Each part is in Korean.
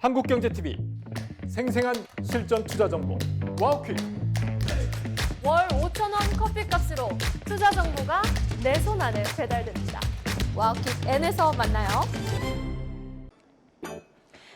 한국경제TV 생생한 실전 투자 정보 와우퀴. 월 5,000원 커피값으로 투자 정보가 내 손 안에 배달됩니다. 와우킥 N에서 만나요.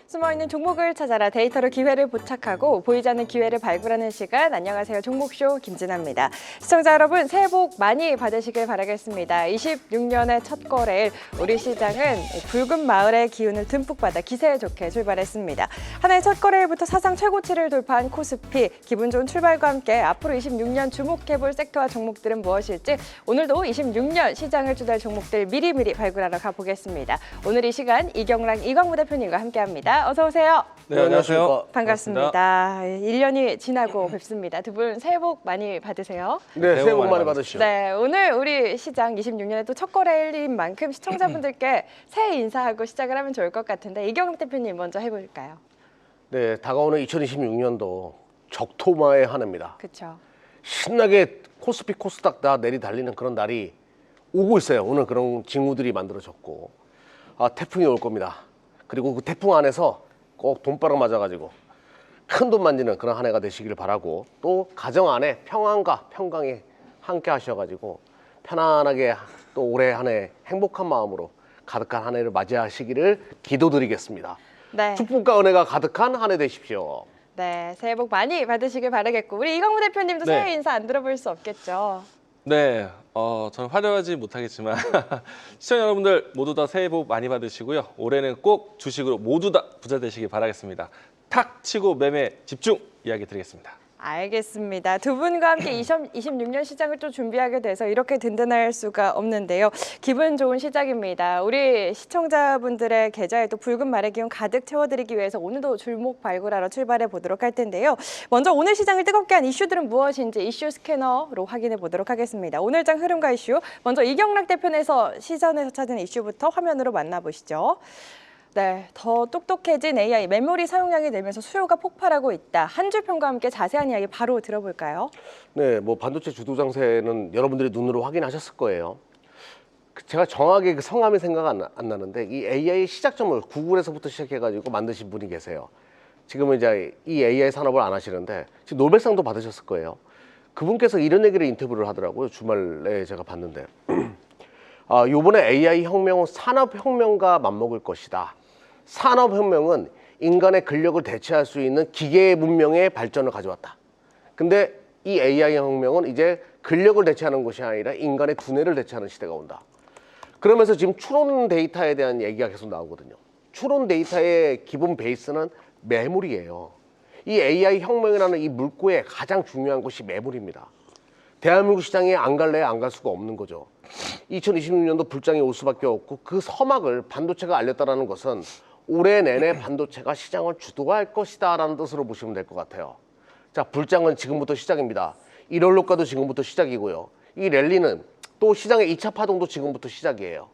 숨어있는 종목을 찾아라 데이터로 기회를 포착하고 보이지 않는 기회를 발굴하는 시간. 안녕하세요. 종목쇼 김진아입니다. 시청자 여러분 새해 복 많이 받으시길 바라겠습니다. 26년의 첫 거래일 우리 시장은 붉은 마을의 기운을 듬뿍 받아 기세 좋게 출발했습니다. 한 해 첫 거래일부터 사상 최고치를 돌파한 코스피. 기분 좋은 출발과 함께 앞으로 26년 주목해볼 섹터와 종목들은 무엇일지 오늘도 26년 시장을 주도할 종목들 미리미리 발굴하러 가보겠습니다. 오늘 이 시간 이경락 이광무 대표님과 함께합니다. 어서 오세요. 네, 안녕하세요. 반갑습니다. 1년이 지나고 뵙습니다. 두 분 새해 복 많이 받으세요. 네, 새해 복 많이 받으시죠. 네, 오늘 우리 시장 26년에 또 첫 거래일인 만큼 시청자분들께 새해 인사하고 시작을 하면 좋을 것 같은데 이경락 대표님 먼저 해볼까요? 네, 다가오는 2026년도 적토마의 한 해입니다. 그렇죠. 신나게 코스피, 코스닥 다 내리달리는 그런 날이 오고 있어요. 오늘 그런 징후들이 만들어졌고 태풍이 올 겁니다. 그리고 그 태풍 안에서 꼭 돈바람 맞아가지고 큰 돈 만지는 그런 한 해가 되시길 바라고 또 가정 안에 평안과 평강이 함께 하셔가지고 편안하게 또 올해 한 해 행복한 마음으로 가득한 한 해를 맞이하시기를 기도드리겠습니다. 네. 축복과 은혜가 가득한 한 해 되십시오. 네, 새해 복 많이 받으시길 바라겠고 우리 이광무 대표님도 네. 새해 인사 안 들어볼 수 없겠죠. 네, 저는 화려하지 못하겠지만 시청자 여러분들 모두 다 새해 복 많이 받으시고요. 올해는 꼭 주식으로 모두 다 부자 되시길 바라겠습니다. 탁 치고 매매 집중 이야기 드리겠습니다. 알겠습니다. 두 분과 함께 2026년 시장을 또 준비하게 돼서 이렇게 든든할 수가 없는데요. 기분 좋은 시작입니다. 우리 시청자분들의 계좌에 또 붉은 말의 기운 가득 채워드리기 위해서 오늘도 줄목 발굴하러 출발해 보도록 할 텐데요. 먼저 오늘 시장을 뜨겁게 한 이슈들은 무엇인지 이슈 스캐너로 확인해 보도록 하겠습니다. 오늘장 흐름과 이슈, 먼저 이경락 대표에서 시선에서 찾은 이슈부터 화면으로 만나보시죠. 네, 더 똑똑해진 AI, 메모리 사용량이 늘면서 수요가 폭발하고 있다. 한 줄 평과 함께 자세한 이야기 바로 들어볼까요? 네, 뭐 반도체 주도 장세는 여러분들이 눈으로 확인하셨을 거예요. 제가 정확하게 그 성함이 생각 안 나는데 이 AI 시작점을 구글에서부터 시작해가지고 만드신 분이 계세요. 지금은 이제 이 AI 산업을 안 하시는데 지금 노벨상도 받으셨을 거예요. 그분께서 이런 얘기를 인터뷰를 하더라고요. 주말에 제가 봤는데 요번에 AI 혁명은 산업혁명과 맞먹을 것이다. 산업혁명은 인간의 근력을 대체할 수 있는 기계 문명의 발전을 가져왔다. 근데 이 AI 혁명은 이제 근력을 대체하는 것이 아니라 인간의 두뇌를 대체하는 시대가 온다. 그러면서 지금 추론 데이터에 대한 얘기가 계속 나오거든요. 추론 데이터의 기본 베이스는 메모리예요. 이 AI 혁명이라는 이 물꼬에 가장 중요한 것이 메모리입니다. 대한민국 시장에 안 갈래 안 갈 수가 없는 거죠. 2026년도 불장이 올 수밖에 없고 그 서막을 반도체가 알렸다는 것은 올해 내내 반도체가 시장을 주도할 것이다 라는 뜻으로 보시면 될 것 같아요. 자, 불장은 지금부터 시작입니다. 1월 효과도 지금부터 시작이고요. 이 랠리는 또 시장의 2차 파동도 지금부터 시작이에요.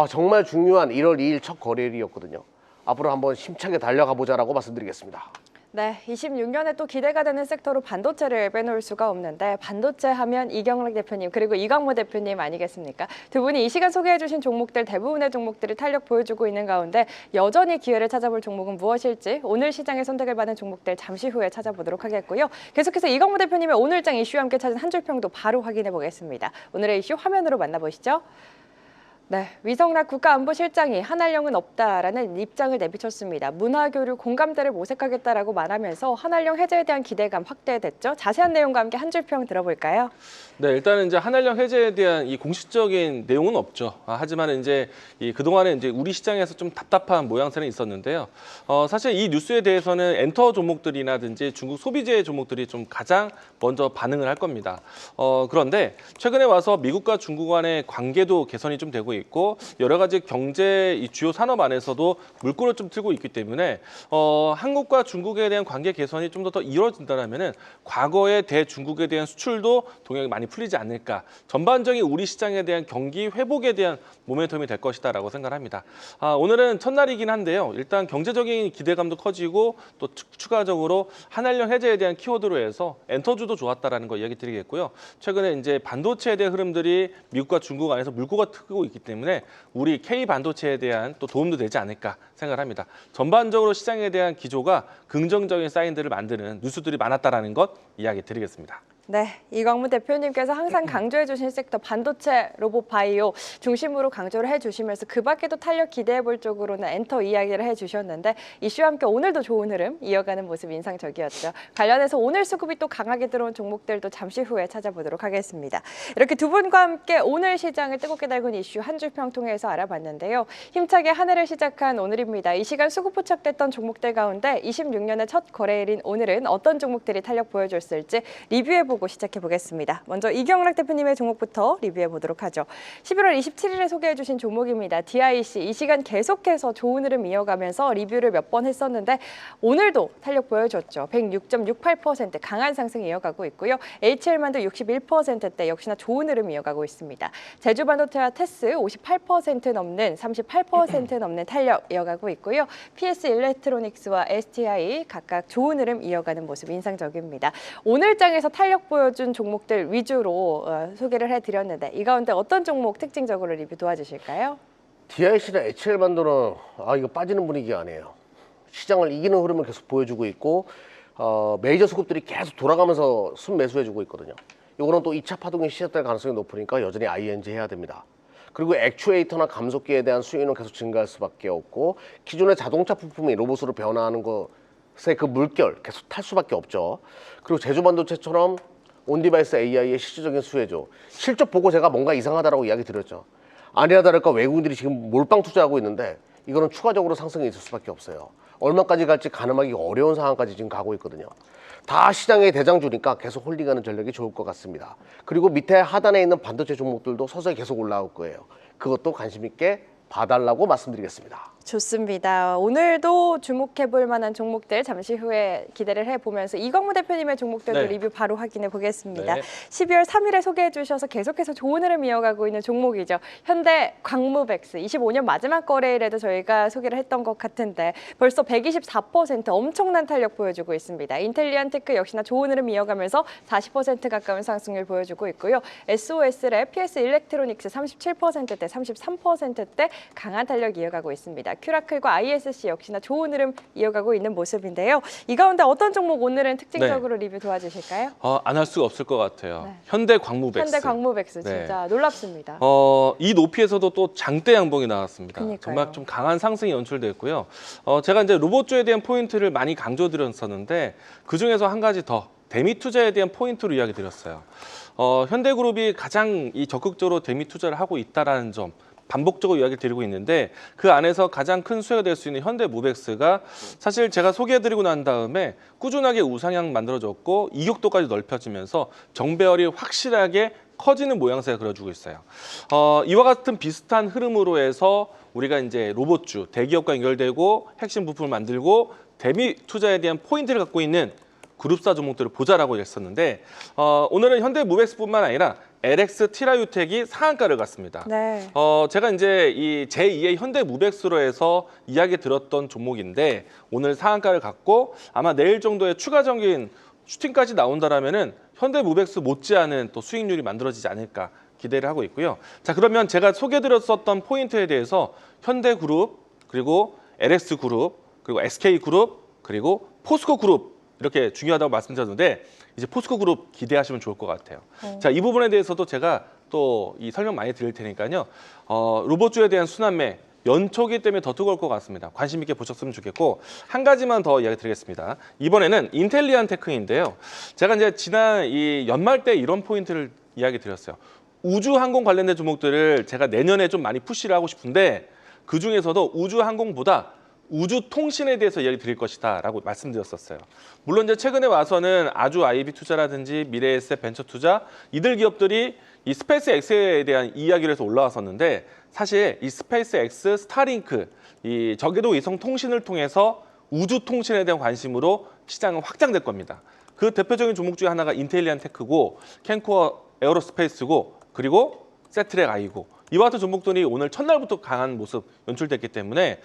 정말 중요한 1월 2일 첫 거래일이었거든요. 앞으로 한번 힘차게 달려가 보자라고 말씀드리겠습니다. 네, 26년에 또 기대가 되는 섹터로 반도체를 빼놓을 수가 없는데 반도체 하면 이경락 대표님 그리고 이광무 대표님 아니겠습니까? 두 분이 이 시간 소개해 주신 종목들 대부분의 종목들이 탄력 보여주고 있는 가운데 여전히 기회를 찾아볼 종목은 무엇일지 오늘 시장에 선택을 받은 종목들 잠시 후에 찾아보도록 하겠고요. 계속해서 이광무 대표님의 오늘장 이슈와 함께 찾은 한 줄 평도 바로 확인해 보겠습니다. 오늘의 이슈 화면으로 만나보시죠. 네, 위성락 국가안보실장이 한알령은 없다라는 입장을 내비쳤습니다. 문화교류 공감대를 모색하겠다라고 말하면서 한알령 해제에 대한 기대감 확대됐죠. 자세한 내용과 함께 한 줄 평 들어볼까요? 네, 일단은 이제 한알령 해제에 대한 이 공식적인 내용은 없죠. 하지만 이제 그동안에 이제 우리 시장에서 좀 답답한 모양새는 있었는데요. 사실 이 뉴스에 대해서는 엔터 종목들이라든지 중국 소비재 종목들이 좀 가장 먼저 반응을 할 겁니다. 그런데 최근에 와서 미국과 중국 간의 관계도 개선이 좀 되고 있고 여러 가지 경제 이 주요 산업 안에서도 물꼬를 좀 틀고 있기 때문에 한국과 중국에 대한 관계 개선이 좀 더 이루어진다면은 과거의 대중국에 대한 수출도 동향이 많이 풀리지 않을까. 전반적인 우리 시장에 대한 경기 회복에 대한 모멘텀이 될 것이다라고 생각합니다. 오늘은 첫날이긴 한데요. 일단 경제적인 기대감도 커지고 또 추가적으로 한알령 해제에 대한 키워드로 해서 엔터주도 좋았다라는 거 이야기 드리겠고요. 최근에 이제 반도체에 대한 흐름들이 미국과 중국 안에서 물꼬가 트고 있기 때문에 우리 K 반도체에 대한 또 도움도 되지 않을까 생각을 합니다. 전반적으로 시장에 대한 기조가 긍정적인 사인들을 만드는 뉴스들이 많았다라는 것 이야기 드리겠습니다. 네, 이광무 대표님께서 항상 강조해 주신 섹터 반도체, 로봇 바이오 중심으로 강조를 해주시면서 그 밖에도 탄력 기대해 볼 쪽으로는 엔터 이야기를 해주셨는데 이슈와 함께 오늘도 좋은 흐름 이어가는 모습 인상적이었죠. 관련해서 오늘 수급이 또 강하게 들어온 종목들도 잠시 후에 찾아보도록 하겠습니다. 이렇게 두 분과 함께 오늘 시장을 뜨겁게 달군 이슈 한 줄 평 통해서 알아봤는데요. 힘차게 한 해를 시작한 오늘입니다. 이 시간 수급 포착됐던 종목들 가운데 26년의 첫 거래일인 오늘은 어떤 종목들이 탄력 보여줬을지 리뷰해보고 시작해 보겠습니다. 먼저 이경락 대표님의 종목부터 리뷰해 보도록 하죠. 11월 27일에 소개해 주신 종목입니다. DIC 이 시간 계속해서 좋은 흐름 이어가면서 리뷰를 몇 번 했었는데 오늘도 탄력 보여줬죠. 106.68% 강한 상승 이어가고 있고요. HL만도 61%대 역시나 좋은 흐름 이어가고 있습니다. 제주반도체와 테스 58% 넘는 38% 넘는 탄력 이어가고 있고요. PS 일렉트로닉스와 STI 각각 좋은 흐름 이어가는 모습 인상적입니다. 오늘 장에서 탄력 보여준 종목들 위주로 소개를 해드렸는데 이 가운데 어떤 종목 특징적으로 리뷰 도와주실까요? DIC나 HL만도는 이거 빠지는 분위기 아니에요. 시장을 이기는 흐름을 계속 보여주고 있고 메이저 수급들이 계속 돌아가면서 순매수해주고 있거든요. 이거는 또 2차 파동이 시작될 가능성이 높으니까 여전히 ING 해야 됩니다. 그리고 액추에이터나 감속기에 대한 수요는 계속 증가할 수밖에 없고 기존의 자동차 부품이 로봇으로 변화하는 것의 그 물결 계속 탈 수밖에 없죠. 그리고 제주반도체처럼 온디바이스 AI의 실질적인 수혜죠. 실적 보고 제가 뭔가 이상하다라고 이야기 드렸죠. 아니나 다를까 외국인들이 지금 몰빵 투자하고 있는데 이거는 추가적으로 상승이 있을 수밖에 없어요. 얼마까지 갈지 가늠하기 어려운 상황까지 지금 가고 있거든요. 다 시장의 대장주니까 계속 홀딩하는 전략이 좋을 것 같습니다. 그리고 밑에 하단에 있는 반도체 종목들도 서서히 계속 올라올 거예요. 그것도 관심 있게 봐달라고 말씀드리겠습니다. 좋습니다. 오늘도 주목해볼 만한 종목들 잠시 후에 기대를 해보면서 이광무 대표님의 종목들도 네. 리뷰 바로 확인해 보겠습니다. 네. 12월 3일에 소개해 주셔서 계속해서 좋은 흐름 이어가고 있는 종목이죠. 현대 광무백스 25년 마지막 거래일에도 저희가 소개를 했던 것 같은데 벌써 124% 엄청난 탄력 보여주고 있습니다. 인텔리안테크 역시나 좋은 흐름 이어가면서 40% 가까운 상승률 보여주고 있고요. SOS랩, PS 일렉트로닉스 37%대, 33%대 강한 탄력 이어가고 있습니다. 큐라클과 ISC 역시나 좋은 흐름 이어가고 있는 모습인데요. 이 가운데 어떤 종목 오늘은 특징적으로 리뷰 도와주실까요? 안 할 수가 없을 것 같아요. 네. 현대광무백스. 현대광무백스 네. 진짜 놀랍습니다. 이 높이에서도 또 장대 양봉이 나왔습니다. 그러니까요. 정말 좀 강한 상승이 연출됐고요. 제가 이제 로봇주에 대한 포인트를 많이 강조드렸었는데 그 중에서 한 가지 더 대미 투자에 대한 포인트로 이야기 드렸어요. 현대그룹이 가장 적극적으로 대미 투자를 하고 있다라는 점. 반복적으로 이야기를 드리고 있는데 그 안에서 가장 큰 수혜가 될 수 있는 현대무백스가 사실 제가 소개해드리고 난 다음에 꾸준하게 우상향 만들어졌고 이격도까지 넓혀지면서 정배열이 확실하게 커지는 모양새가 그려주고 있어요. 이와 같은 비슷한 흐름으로 해서 우리가 이제 로봇주, 대기업과 연결되고 핵심 부품을 만들고 대미 투자에 대한 포인트를 갖고 있는 그룹사 종목들을 보자라고 했었는데 오늘은 현대무백스뿐만 아니라 LX 티라유텍이 상한가를 갔습니다. 네. 제가 이제 이 제2의 현대무백스로 해서 이야기 들었던 종목인데 오늘 상한가를 갔고 아마 내일 정도에 추가적인 슈팅까지 나온다라면은 현대무백스 못지않은 또 수익률이 만들어지지 않을까 기대를 하고 있고요. 자, 그러면 제가 소개드렸었던 포인트에 대해서 현대그룹 그리고 LX그룹 그리고 SK그룹 그리고 포스코그룹 이렇게 중요하다고 말씀드렸는데 이제 포스코그룹 기대하시면 좋을 것 같아요. 자, 이 부분에 대해서도 제가 또 이 설명 많이 드릴 테니까요. 로봇주에 대한 순환매 연초기 때문에 더 뜨거울 것 같습니다. 관심 있게 보셨으면 좋겠고 한 가지만 더 이야기 드리겠습니다. 이번에는 인텔리안테크인데요. 제가 이제 지난 이 연말 때 이런 포인트를 이야기 드렸어요. 우주항공 관련된 종목들을 제가 내년에 좀 많이 푸시를 하고 싶은데 그 중에서도 우주항공보다 우주통신에 대해서 이야기 드릴 것이다 라고 말씀드렸었어요. 물론 이제 최근에 와서는 아주 IB 투자라든지 미래에셋 벤처 투자 이들 기업들이 이 스페이스 X에 대한 이야기를 해서 올라왔었는데 사실 이 스페이스 X, 스타링크, 이 저궤도 위성 통신을 통해서 우주통신에 대한 관심으로 시장은 확장될 겁니다. 그 대표적인 종목 중에 하나가 인텔리안테크고 캔코어 에어로스페이스고 그리고 세트렉 I고 이와 같은 종목들이 오늘 첫날부터 강한 모습 연출됐기 때문에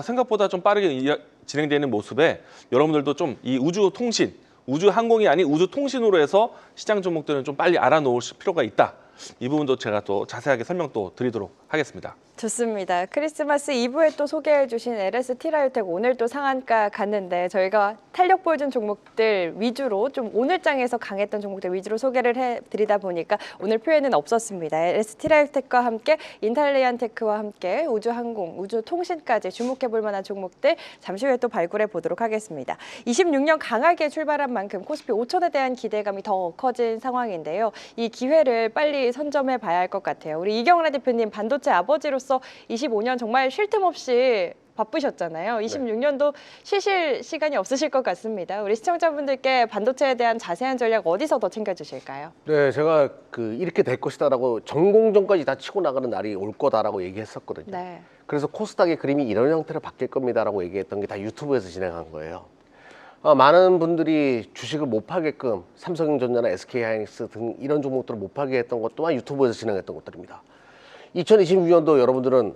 생각보다 좀 빠르게 진행되는 모습에 여러분들도 좀 이 우주통신, 우주항공이 아닌 우주통신으로 해서 시장 종목들은 좀 빨리 알아놓을 필요가 있다. 이 부분도 제가 또 자세하게 설명 또 드리도록 하겠습니다. 좋습니다. 크리스마스 이브에 또 소개해 주신 LS 티라유텍 오늘 또 상한가 갔는데 저희가 탄력 보여준 종목들 위주로 좀 오늘 장에서 강했던 종목들 위주로 소개를 해드리다 보니까 오늘 표에는 없었습니다. LS 티라유텍과 함께 인탈리안테크와 함께 우주항공, 우주통신까지 주목해 볼 만한 종목들 잠시 후에 또 발굴해 보도록 하겠습니다. 26년 강하게 출발한 만큼 코스피 5천에 대한 기대감이 더 커진 상황인데요. 이 기회를 빨리 선점해 봐야 할 것 같아요. 우리 이경래 대표님 반도체 아버지로서 25년 정말 쉴 틈 없이 바쁘셨잖아요. 26년도 쉬실 시간이 없으실 것 같습니다. 우리 시청자분들께 반도체에 대한 자세한 전략 어디서 더 챙겨주실까요? 네, 제가 이렇게 될 것이다라고 전공정까지 다 치고 나가는 날이 올 거다라고 얘기했었거든요. 네. 그래서 코스닥의 그림이 이런 형태로 바뀔 겁니다라고 얘기했던 게 다 유튜브에서 진행한 거예요. 많은 분들이 주식을 못 팔게끔 삼성전자나 SK하이닉스 등 이런 종목들을 못 팔게 했던 것 또한 유튜브에서 진행했던 것들입니다. 2026년도 여러분들은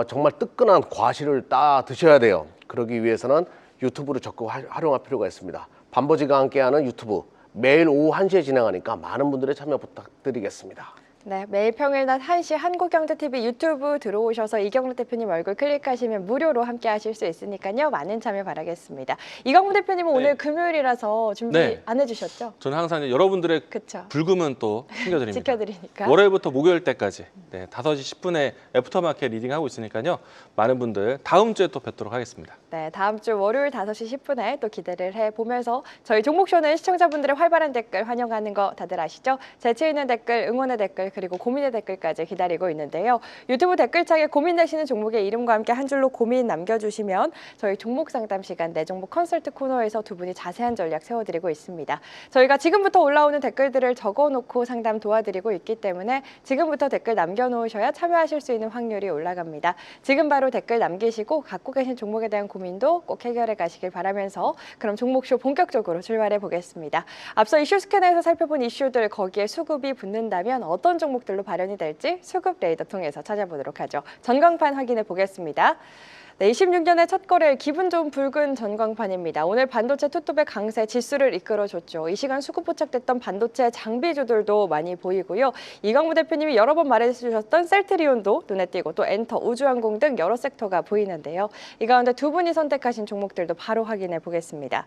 정말 뜨끈한 과실을 따 드셔야 돼요. 그러기 위해서는 유튜브를 적극 활용할 필요가 있습니다. 반버지가 함께하는 유튜브 매일 오후 1시에 진행하니까 많은 분들의 참여 부탁드리겠습니다. 네, 매일 평일 낮 1시 한국경제TV 유튜브 들어오셔서 이경래 대표님 얼굴 클릭하시면 무료로 함께 하실 수 있으니까요. 많은 참여 바라겠습니다. 이광무 대표님은 오늘 금요일이라서 준비 네. 안 해주셨죠? 저는 항상 이제 여러분들의 그렇죠. 불금은 또 챙겨드립니다. 지켜드리니까. 월요일부터 목요일 때까지 5시 10분에 애프터마켓 리딩하고 있으니까요. 많은 분들 다음 주에 또 뵙도록 하겠습니다. 네, 다음 주 월요일 5시 10분에 또 기대를 해보면서 저희 종목쇼는 시청자분들의 활발한 댓글 환영하는 거 다들 아시죠? 재치 있는 댓글, 응원의 댓글, 그리고 고민의 댓글까지 기다리고 있는데요. 유튜브 댓글창에 고민되시는 종목의 이름과 함께 한 줄로 고민 남겨주시면 저희 종목 상담 시간 내 종목 컨설트 코너에서 두 분이 자세한 전략 세워드리고 있습니다. 저희가 지금부터 올라오는 댓글들을 적어놓고 상담 도와드리고 있기 때문에 지금부터 댓글 남겨놓으셔야 참여하실 수 있는 확률이 올라갑니다. 지금 바로 댓글 남기시고 갖고 계신 종목에 대한 고민도 꼭 해결해 가시길 바라면서 그럼 종목쇼 본격적으로 출발해 보겠습니다. 앞서 이슈 스캐너에서 살펴본 이슈들 거기에 수급이 붙는다면 어떤 종목들로 발현이 될지 수급 레이더 통해서 찾아보도록 하죠. 전광판 확인해 보겠습니다. 네, 26년의 첫 거래일 기분 좋은 붉은 전광판입니다. 오늘 반도체 투톱의 강세 지수를 이끌어줬죠. 이 시간 수급 포착됐던 반도체 장비주들도 많이 보이고요. 이광무 대표님이 여러 번 말해주셨던 셀트리온도 눈에 띄고 또 엔터, 우주항공 등 여러 섹터가 보이는데요. 이 가운데 두 분이 선택하신 종목들도 바로 확인해 보겠습니다.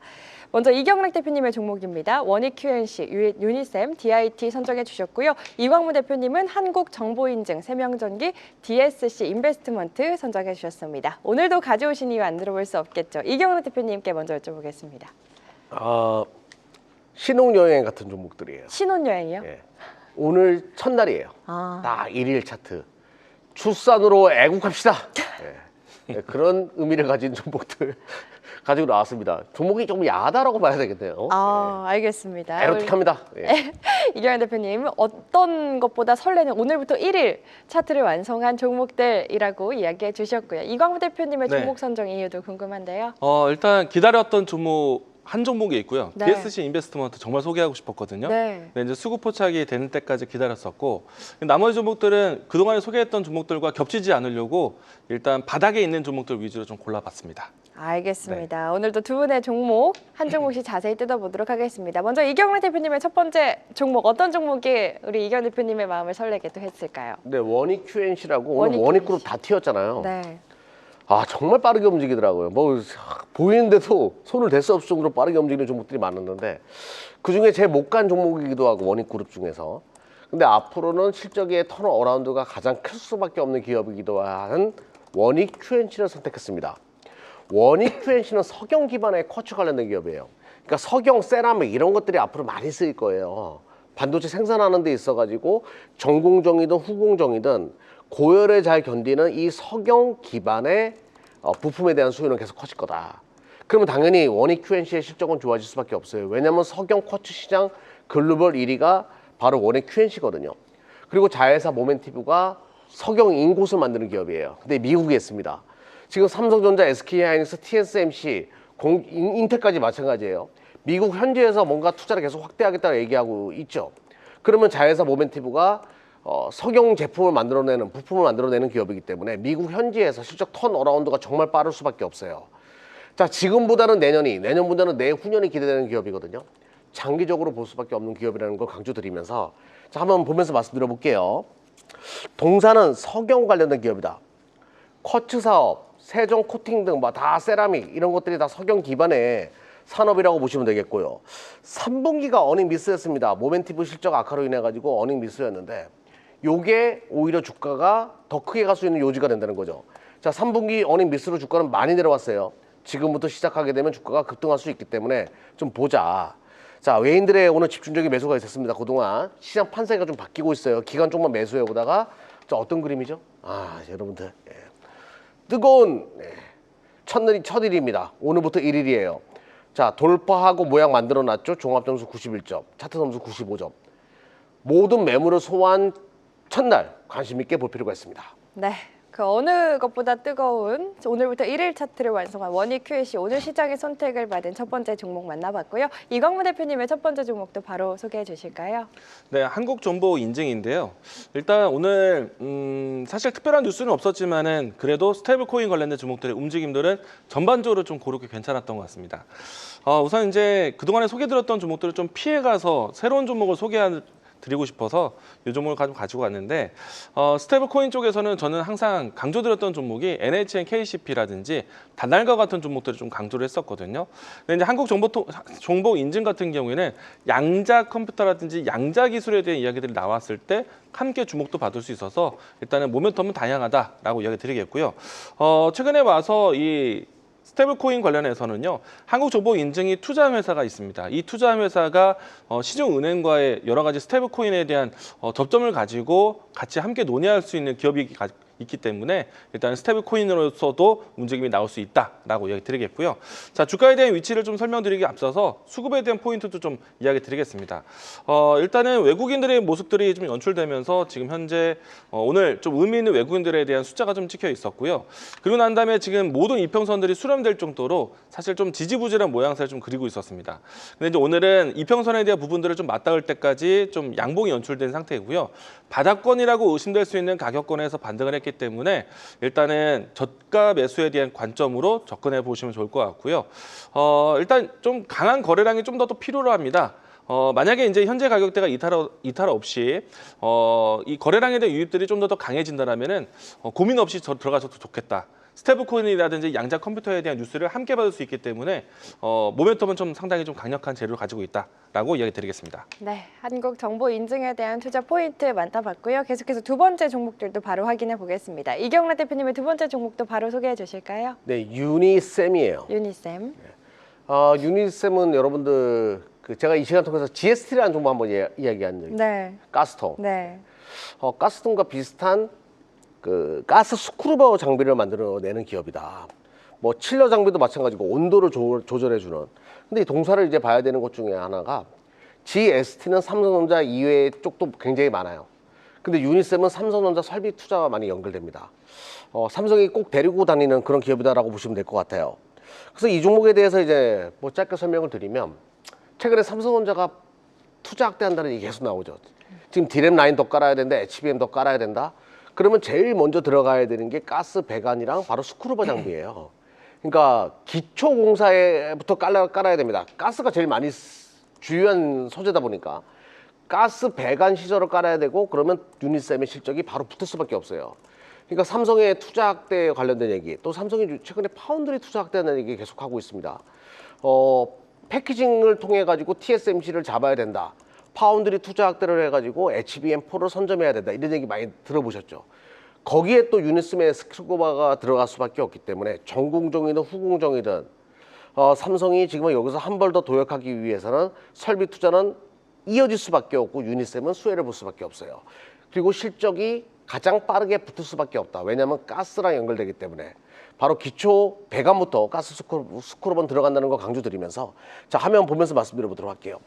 먼저 이경락 대표님의 종목입니다. 원익 QNC, 유니셈, DIT 선정해 주셨고요. 이광무 대표님은 한국정보인증, 세명전기, DSC 인베스트먼트 선정해 주셨습니다. 오늘도 가져오신 이유 안 들어볼 수 없겠죠. 이경락 대표님께 먼저 여쭤보겠습니다. 신혼여행 같은 종목들이에요. 신혼여행이요? 예. 오늘 첫날이에요. 아, 딱 1일 차트. 출산으로 애국합시다. 예. 예, 그런 의미를 가진 종목들 가지고 나왔습니다. 종목이 조금 야하다라고 봐야 되겠네요. 알겠습니다. 에로틱합니다. 예. 이경락 대표님, 어떤 것보다 설레는 오늘부터 1일 차트를 완성한 종목들이라고 이야기해 주셨고요. 이광무 대표님의 네. 종목 선정 이유도 궁금한데요. 일단 기다렸던 종목 한 종목이 있고요. 네. DSC 인베스트먼트 정말 소개하고 싶었거든요. 네. 네, 이제 수급 포착이 되는 때까지 기다렸었고 나머지 종목들은 그동안에 소개했던 종목들과 겹치지 않으려고 일단 바닥에 있는 종목들 위주로 좀 골라봤습니다. 알겠습니다. 네. 오늘도 두 분의 종목 한 종목씩 자세히 뜯어보도록 하겠습니다. 먼저 이경락 대표님의 첫 번째 종목 어떤 종목이 우리 이경 대표님의 마음을 설레게 또 했을까요? 네, 원익 QNC라고 오늘 원익 원익그룹 다 튀었잖아요. 네. 정말 빠르게 움직이더라고요. 보이는데도 손을 댈 수 없을 정도로 빠르게 움직이는 종목들이 많았는데 그중에 제일 못 간 종목이기도 하고 원익그룹 중에서. 근데 앞으로는 실적의 턴어라운드가 가장 클 수밖에 없는 기업이기도 한 원익 QNC를 선택했습니다. 원익 QNC는 석영 기반의 쿼츠 관련된 기업이에요. 그러니까 석영, 세라믹 이런 것들이 앞으로 많이 쓰일 거예요. 반도체 생산하는 데 있어가지고 전공정이든 후공정이든 고열에 잘 견디는 이 석영 기반의 부품에 대한 수요는 계속 커질 거다. 그러면 당연히 원익 QNC의 실적은 좋아질 수밖에 없어요. 왜냐하면 석영 쿼츠 시장 글로벌 1위가 바로 원익 QNC거든요. 그리고 자회사 모멘티브가 석영 인곳을 만드는 기업이에요. 근데 미국에 있습니다. 지금 삼성전자, SK하이닉스, TSMC, 인텔까지 마찬가지예요. 미국 현지에서 뭔가 투자를 계속 확대하겠다고 얘기하고 있죠. 그러면 자회사 모멘티브가 석영 제품을 만들어내는 부품을 만들어내는 기업이기 때문에 미국 현지에서 실적 턴어라운드가 정말 빠를 수밖에 없어요. 자, 지금보다는 내년보다는 내후년이 기대되는 기업이거든요. 장기적으로 볼 수밖에 없는 기업이라는 걸 강조드리면서 자, 한번 보면서 말씀드려 볼게요. 동사는 석영 관련된 기업이다. 쿼츠 사업, 세정 코팅 등 뭐 다 세라믹 이런 것들이 다 석영 기반의 산업이라고 보시면 되겠고요. 3분기가 어닝 미스였습니다. 모멘티브 실적 악화로 인해 가지고 어닝 미스였는데 요게 오히려 주가가 더 크게 갈 수 있는 요지가 된다는 거죠. 자, 3분기 어닝 미스로 주가는 많이 내려왔어요. 지금부터 시작하게 되면 주가가 급등할 수 있기 때문에 좀 보자. 자, 외인들의 오늘 집중적인 매수가 있었습니다. 그동안 시장 판세가 좀 바뀌고 있어요. 기간 쪽만 매수해 오다가 자, 어떤 그림이죠? 아, 여러분들 뜨거운 첫일입니다. 오늘부터 1일이에요. 자, 돌파하고 모양 만들어 놨죠. 종합점수 91점, 차트 점수 95점. 모든 매물을 소화한 첫날 관심 있게 볼 필요가 있습니다. 네. 그 어느 것보다 뜨거운 오늘부터 1일 차트를 완성한 원익 QAC 오늘 시장의 선택을 받은 첫 번째 종목 만나봤고요. 이광무 대표님의 첫 번째 종목도 바로 소개해 주실까요? 네, 한국정보 인증인데요. 일단 오늘 사실 특별한 뉴스는 없었지만은 그래도 스테이블 코인 관련된 종목들의 움직임들은 전반적으로 좀 고르게 괜찮았던 것 같습니다. 우선 이제 그동안에 소개드렸던 종목들을 좀 피해가서 새로운 종목을 드리고 싶어서 이 종목을 가지고 왔는데 스테이블 코인 쪽에서는 저는 항상 강조드렸던 종목이 NHN KCP라든지 다날과 같은 종목들을 좀 강조를 했었거든요. 근데 이제 한국정보 인증 같은 경우에는 양자 컴퓨터라든지 양자 기술에 대한 이야기들이 나왔을 때 함께 주목도 받을 수 있어서 일단은 모멘텀은 다양하다라고 이야기 드리겠고요. 최근에 와서 이 스테이블 코인 관련해서는요, 한국정보 인증이 투자한 회사가 있습니다. 이 투자한 회사가 시중은행과의 여러 가지 스테이블 코인에 대한 접점을 가지고 같이 함께 논의할 수 있는 기업이 있기 때문에 일단 스테이블 코인으로서도 움직임이 나올 수 있다라고 이야기 드리겠고요. 자, 주가에 대한 위치를 좀 설명드리기 앞서서 수급에 대한 포인트도 좀 이야기 드리겠습니다. 일단은 외국인들의 모습들이 좀 연출되면서 지금 현재 오늘 좀 의미 있는 외국인들에 대한 숫자가 좀 찍혀 있었고요. 그리고 난 다음에 지금 모든 이평선들이 수렴될 정도로 사실 좀 지지부진한 모양새를 좀 그리고 있었습니다. 근데 이제 오늘은 이평선에 대한 부분들을 좀 맞닿을 때까지 좀 양봉이 연출된 상태이고요. 바닥권이라고 의심될 수 있는 가격권에서 반등을 했기 때문에 일단은 저가 매수에 대한 관점으로 접근해 보시면 좋을 것 같고요. 일단 좀 강한 거래량이 좀 더 필요로 합니다. 만약에 이제 현재 가격대가 이탈 없이 이 거래량에 대한 유입들이 좀 더 강해진다면은 고민 없이 들어가셔도 좋겠다. 스테이블 코인이라든지 양자 컴퓨터에 대한 뉴스를 함께 받을 수 있기 때문에 모멘텀은 좀 상당히 좀 강력한 재료를 가지고 있다라고 이야기 드리겠습니다. 네, 한국 정보 인증에 대한 투자 포인트 만나봤고요. 계속해서 두 번째 종목들도 바로 확인해 보겠습니다. 이경락 대표님의 두 번째 종목도 바로 소개해 주실까요? 네, 유니셈이에요. 유니셈. 유니셈은 여러분들 제가 이 시간 통해서 GST라는 종목 한번 이야기한 적이 있어요. 네. 가스통. 네. 가스통과 비슷한 그 가스 스크루버 장비를 만들어내는 기업이다. 뭐 칠러 장비도 마찬가지고 온도를 조절해주는. 근데 이 동사를 이제 봐야 되는 것 중에 하나가 GST는 삼성전자 이외의 쪽도 굉장히 많아요. 근데 유니셈은 삼성전자 설비 투자와 많이 연결됩니다. 삼성이 꼭 데리고 다니는 그런 기업이다라고 보시면 될 것 같아요. 그래서 이 종목에 대해서 이제 뭐 짧게 설명을 드리면 최근에 삼성전자가 투자 확대한다는 얘기 계속 나오죠. 지금 디램 라인 더 깔아야 된다, HBM 더 깔아야 된다. 그러면 제일 먼저 들어가야 되는 게 가스 배관이랑 바로 스크루버 장비예요. 그러니까 기초 공사에부터 깔아야 됩니다. 가스가 제일 많이 주요한 소재다 보니까 가스 배관 시설을 깔아야 되고 그러면 유니셈의 실적이 바로 붙을 수밖에 없어요. 그러니까 삼성의 투자 확대에 관련된 얘기, 또 삼성이 최근에 파운드리 투자 확대하는 얘기 계속하고 있습니다. 패키징을 통해 가지고 TSMC를 잡아야 된다. 파운드리 투자 확대를 해가지고 HBM4를 선점해야 된다. 이런 얘기 많이 들어보셨죠. 거기에 또 유니셈의 스크루버가 들어갈 수밖에 없기 때문에 전공정이든 후공정이든 삼성이 지금 여기서 한 발 더 도약하기 위해서는 설비 투자는 이어질 수밖에 없고 유니셈은 수혜를 볼 수밖에 없어요. 그리고 실적이 가장 빠르게 붙을 수밖에 없다. 왜냐하면 가스랑 연결되기 때문에 바로 기초 배관부터 가스 스크루버는 들어간다는 거 강조드리면서 자, 화면 보면서 말씀드려보도록 할게요.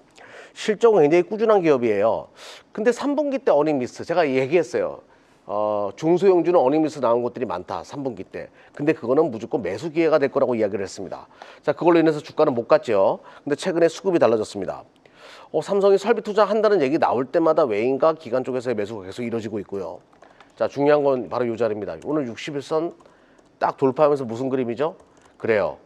실적은 굉장히 꾸준한 기업이에요. 근데 3분기 때 어닝 미스 제가 얘기했어요. 중소형주는 어닝 미스 나온 것들이 많다. 3분기 때. 근데 그거는 무조건 매수 기회가 될 거라고 이야기를 했습니다. 자, 그걸로 인해서 주가는 못 갔죠. 근데 최근에 수급이 달라졌습니다. 삼성이 설비 투자한다는 얘기 나올 때마다 외인과 기관 쪽에서의 매수가 계속 이루어지고 있고요. 자, 중요한 건 바로 이 자리입니다. 오늘 61선 딱 돌파하면서 무슨 그림이죠? 그래요.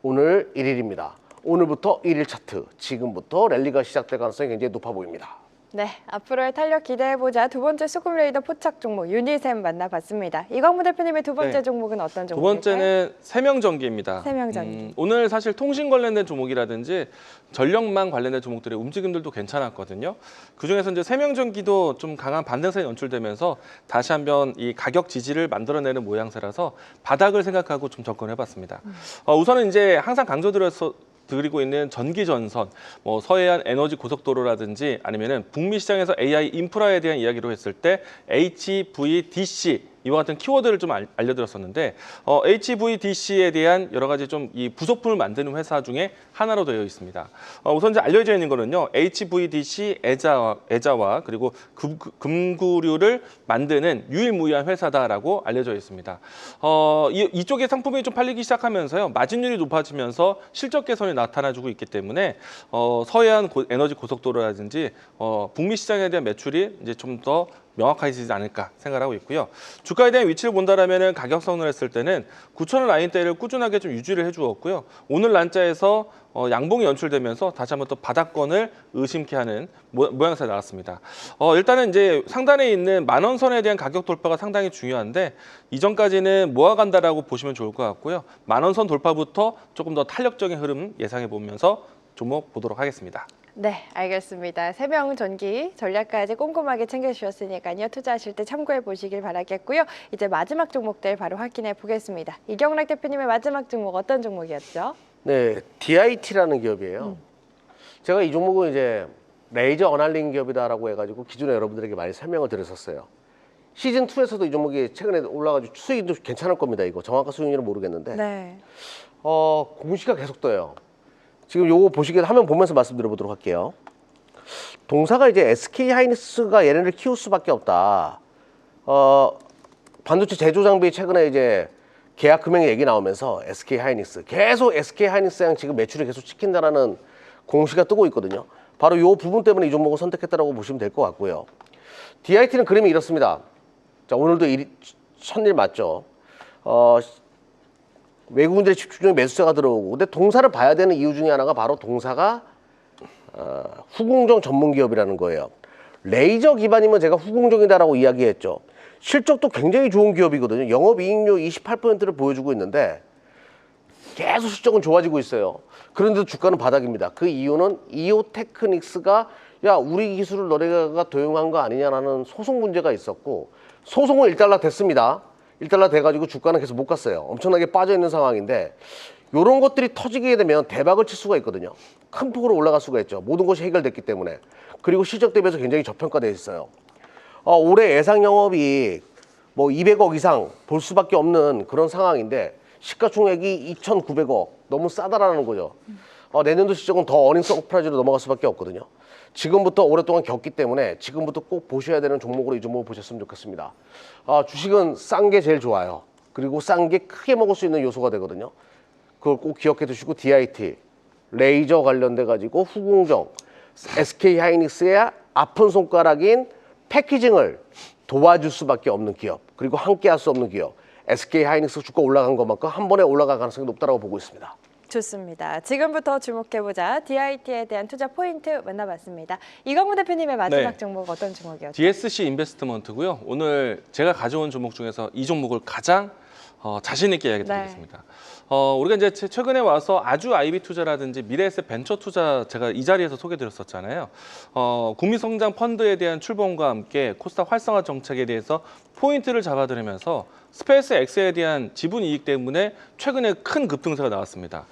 오늘 1일입니다. 오늘부터 1일 차트, 지금부터 랠리가 시작될 가능성이 굉장히 높아 보입니다. 네, 앞으로의 탄력 기대해보자. 두 번째 수급 레이더 포착 종목 유니셈 만나봤습니다. 이광무 대표님의 두 번째 네. 종목은 어떤 두 종목일까요? 번째는 세명전기입니다. 세명전기. 오늘 사실 통신 관련된 종목이라든지 전력망 관련된 종목들의 움직임들도 괜찮았거든요. 그중에서 이제 세명전기도 좀 강한 반등세가 연출되면서 다시 한번 이 가격 지지를 만들어내는 모양새라서 바닥을 생각하고 좀 접근해봤습니다. 우선은 이제 항상 강조드리고 있는 전기 전선, 뭐 서해안 에너지 고속도로라든지 아니면은 북미 시장에서 AI 인프라에 대한 이야기로 했을 때 HVDC 이와 같은 키워드를 좀 알려드렸었는데 HVDC에 대한 여러 가지 좀 이 부속품을 만드는 회사 중에 하나로 되어 있습니다. 우선 이제 알려져 있는 거는요, HVDC 애자와 그리고 금구류를 만드는 유일무이한 회사다라고 알려져 있습니다. 이쪽의 상품이 좀 팔리기 시작하면서요, 마진율이 높아지면서 실적 개선이 나타나주고 있기 때문에 서해안 에너지 고속도로라든지 북미 시장에 대한 매출이 이제 좀 더 명확해지지 않을까 생각하고 있고요. 주가에 대한 위치를 본다라면은 가격선을 했을 때는 9,000원 라인대를 꾸준하게 좀 유지를 해주었고요. 오늘 난자에서 양봉이 연출되면서 다시 한번 또 바닥권을 의심케 하는 모양새가 나왔습니다. 일단은 이제 상단에 있는 10,000원 선에 대한 가격 돌파가 상당히 중요한데 이전까지는 모아간다라고 보시면 좋을 것 같고요. 10,000원 선 돌파부터 조금 더 탄력적인 흐름 예상해 보면서 종목 보도록 하겠습니다. 네, 알겠습니다. 세명전기 전략까지 꼼꼼하게 챙겨주셨으니까요. 투자하실 때 참고해 보시길 바라겠고요. 이제 마지막 종목들 바로 확인해 보겠습니다. 이경락 대표님의 마지막 종목 어떤 종목이었죠? 네, DIT라는 기업이에요. 제가 이 종목은 이제 레이저 어널링 기업이다라고 해가지고 기존에 여러분들에게 많이 설명을 드렸었어요. 시즌 2에서도 이 종목이 최근에 올라가지고 수익도 괜찮을 겁니다. 이거 정확한 수익률은 모르겠는데, 네. 공시가 계속 떠요. 지금 요거 화면 보면서 말씀드려보도록 할게요. 동사가 이제 SK 하이닉스가 얘네를 키울 수밖에 없다. 반도체 제조 장비 최근에 이제 계약 금액 얘기 나오면서 SK 하이닉스 계속 SK 하이닉스랑 지금 매출이 계속 찍힌다라는 공시가 뜨고 있거든요. 바로 요 부분 때문에 이 종목을 선택했다라고 보시면 될 것 같고요. DIT는 그림이 이렇습니다. 자, 오늘도 첫일 맞죠. 외국인들의 집중적인 매수세가 들어오고, 근데 동사를 봐야 되는 이유 중에 하나가 바로 동사가 후공정 전문 기업이라는 거예요. 레이저 기반이면 제가 후공정이다라고 이야기했죠. 실적도 굉장히 좋은 기업이거든요. 영업이익률 28%를 보여주고 있는데 계속 실적은 좋아지고 있어요. 그런데도 주가는 바닥입니다. 그 이유는 이오테크닉스가 야, 우리 기술을 너네가 도용한 거 아니냐라는 소송 문제가 있었고, 소송은 1달러 됐습니다. 1달러 돼가지고 주가는 계속 못 갔어요. 엄청나게 빠져있는 상황인데, 이런 것들이 터지게 되면 대박을 칠 수가 있거든요. 큰 폭으로 올라갈 수가 있죠. 모든 것이 해결됐기 때문에. 그리고 실적 대비해서 굉장히 저평가되어 있어요. 올해 예상 영업이익 뭐 200억 이상 볼 수밖에 없는 그런 상황인데, 시가총액이 2,900억, 너무 싸다라는 거죠. 내년도 실적은 더 어닝 서프라이즈로 넘어갈 수밖에 없거든요. 지금부터 오랫동안 겪기 때문에 지금부터 꼭 보셔야 되는 종목으로 이 종목을 보셨으면 좋겠습니다. 주식은 싼 게 제일 좋아요. 그리고 싼 게 크게 먹을 수 있는 요소가 되거든요. 그걸 꼭 기억해 두시고, DIT, 레이저 관련돼 가지고 후공정, SK 하이닉스의 아픈 손가락인 패키징을 도와줄 수밖에 없는 기업, 그리고 함께 할 수 없는 기업, SK 하이닉스 주가 올라간 것만큼 한 번에 올라갈 가능성이 높다고 보고 있습니다. 좋습니다. 지금부터 주목해보자. DIT에 대한 투자 포인트 만나봤습니다. 이광무 대표님의 마지막 네. 종목 어떤 종목이었죠? DSC 인베스트먼트고요. 오늘 제가 가져온 종목 중에서 이 종목을 가장 자신 있게 이야기 드리겠습니다. 우리가 이제 최근에 와서 아주 IB 투자라든지 미래에셋 벤처 투자 제가 이 자리에서 소개드렸었잖아요. 국민성장 펀드에 대한 출범과 함께 코스닥 활성화 정책에 대해서 포인트를 잡아드리면서 스페이스 X에 대한 지분 이익 때문에 최근에 큰 급등세가 나왔습니다.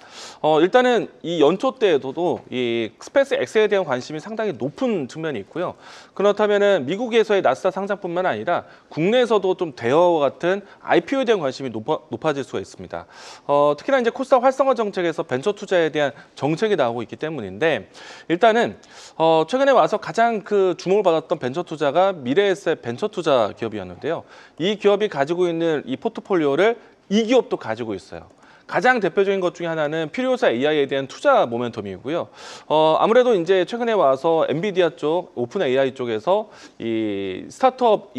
일단은 이 연초 때에도 이 스페이스 X에 대한 관심이 상당히 높은 측면이 있고요. 그렇다면은 미국에서의 나스닥 상장뿐만 아니라 국내에서도 좀 대여와 같은 IPO에 대한 관심이 높아질 수가 있습니다. 특히나 이제 코스닥 활성화 정책에서 벤처 투자에 대한 정책이 나오고 있기 때문인데, 일단은 최근에 와서 가장 그 주목을 받았던 벤처 투자가 미래에셋 벤처 투자 기업이었는데요. 이 기업이 가지고 있는 이 포트폴리오를 이 기업도 가지고 있어요. 가장 대표적인 것 중에 하나는 필요사 AI에 대한 투자 모멘텀이고요. 아무래도 이제 최근에 와서 엔비디아 쪽, 오픈 AI 쪽에서 이 스타트업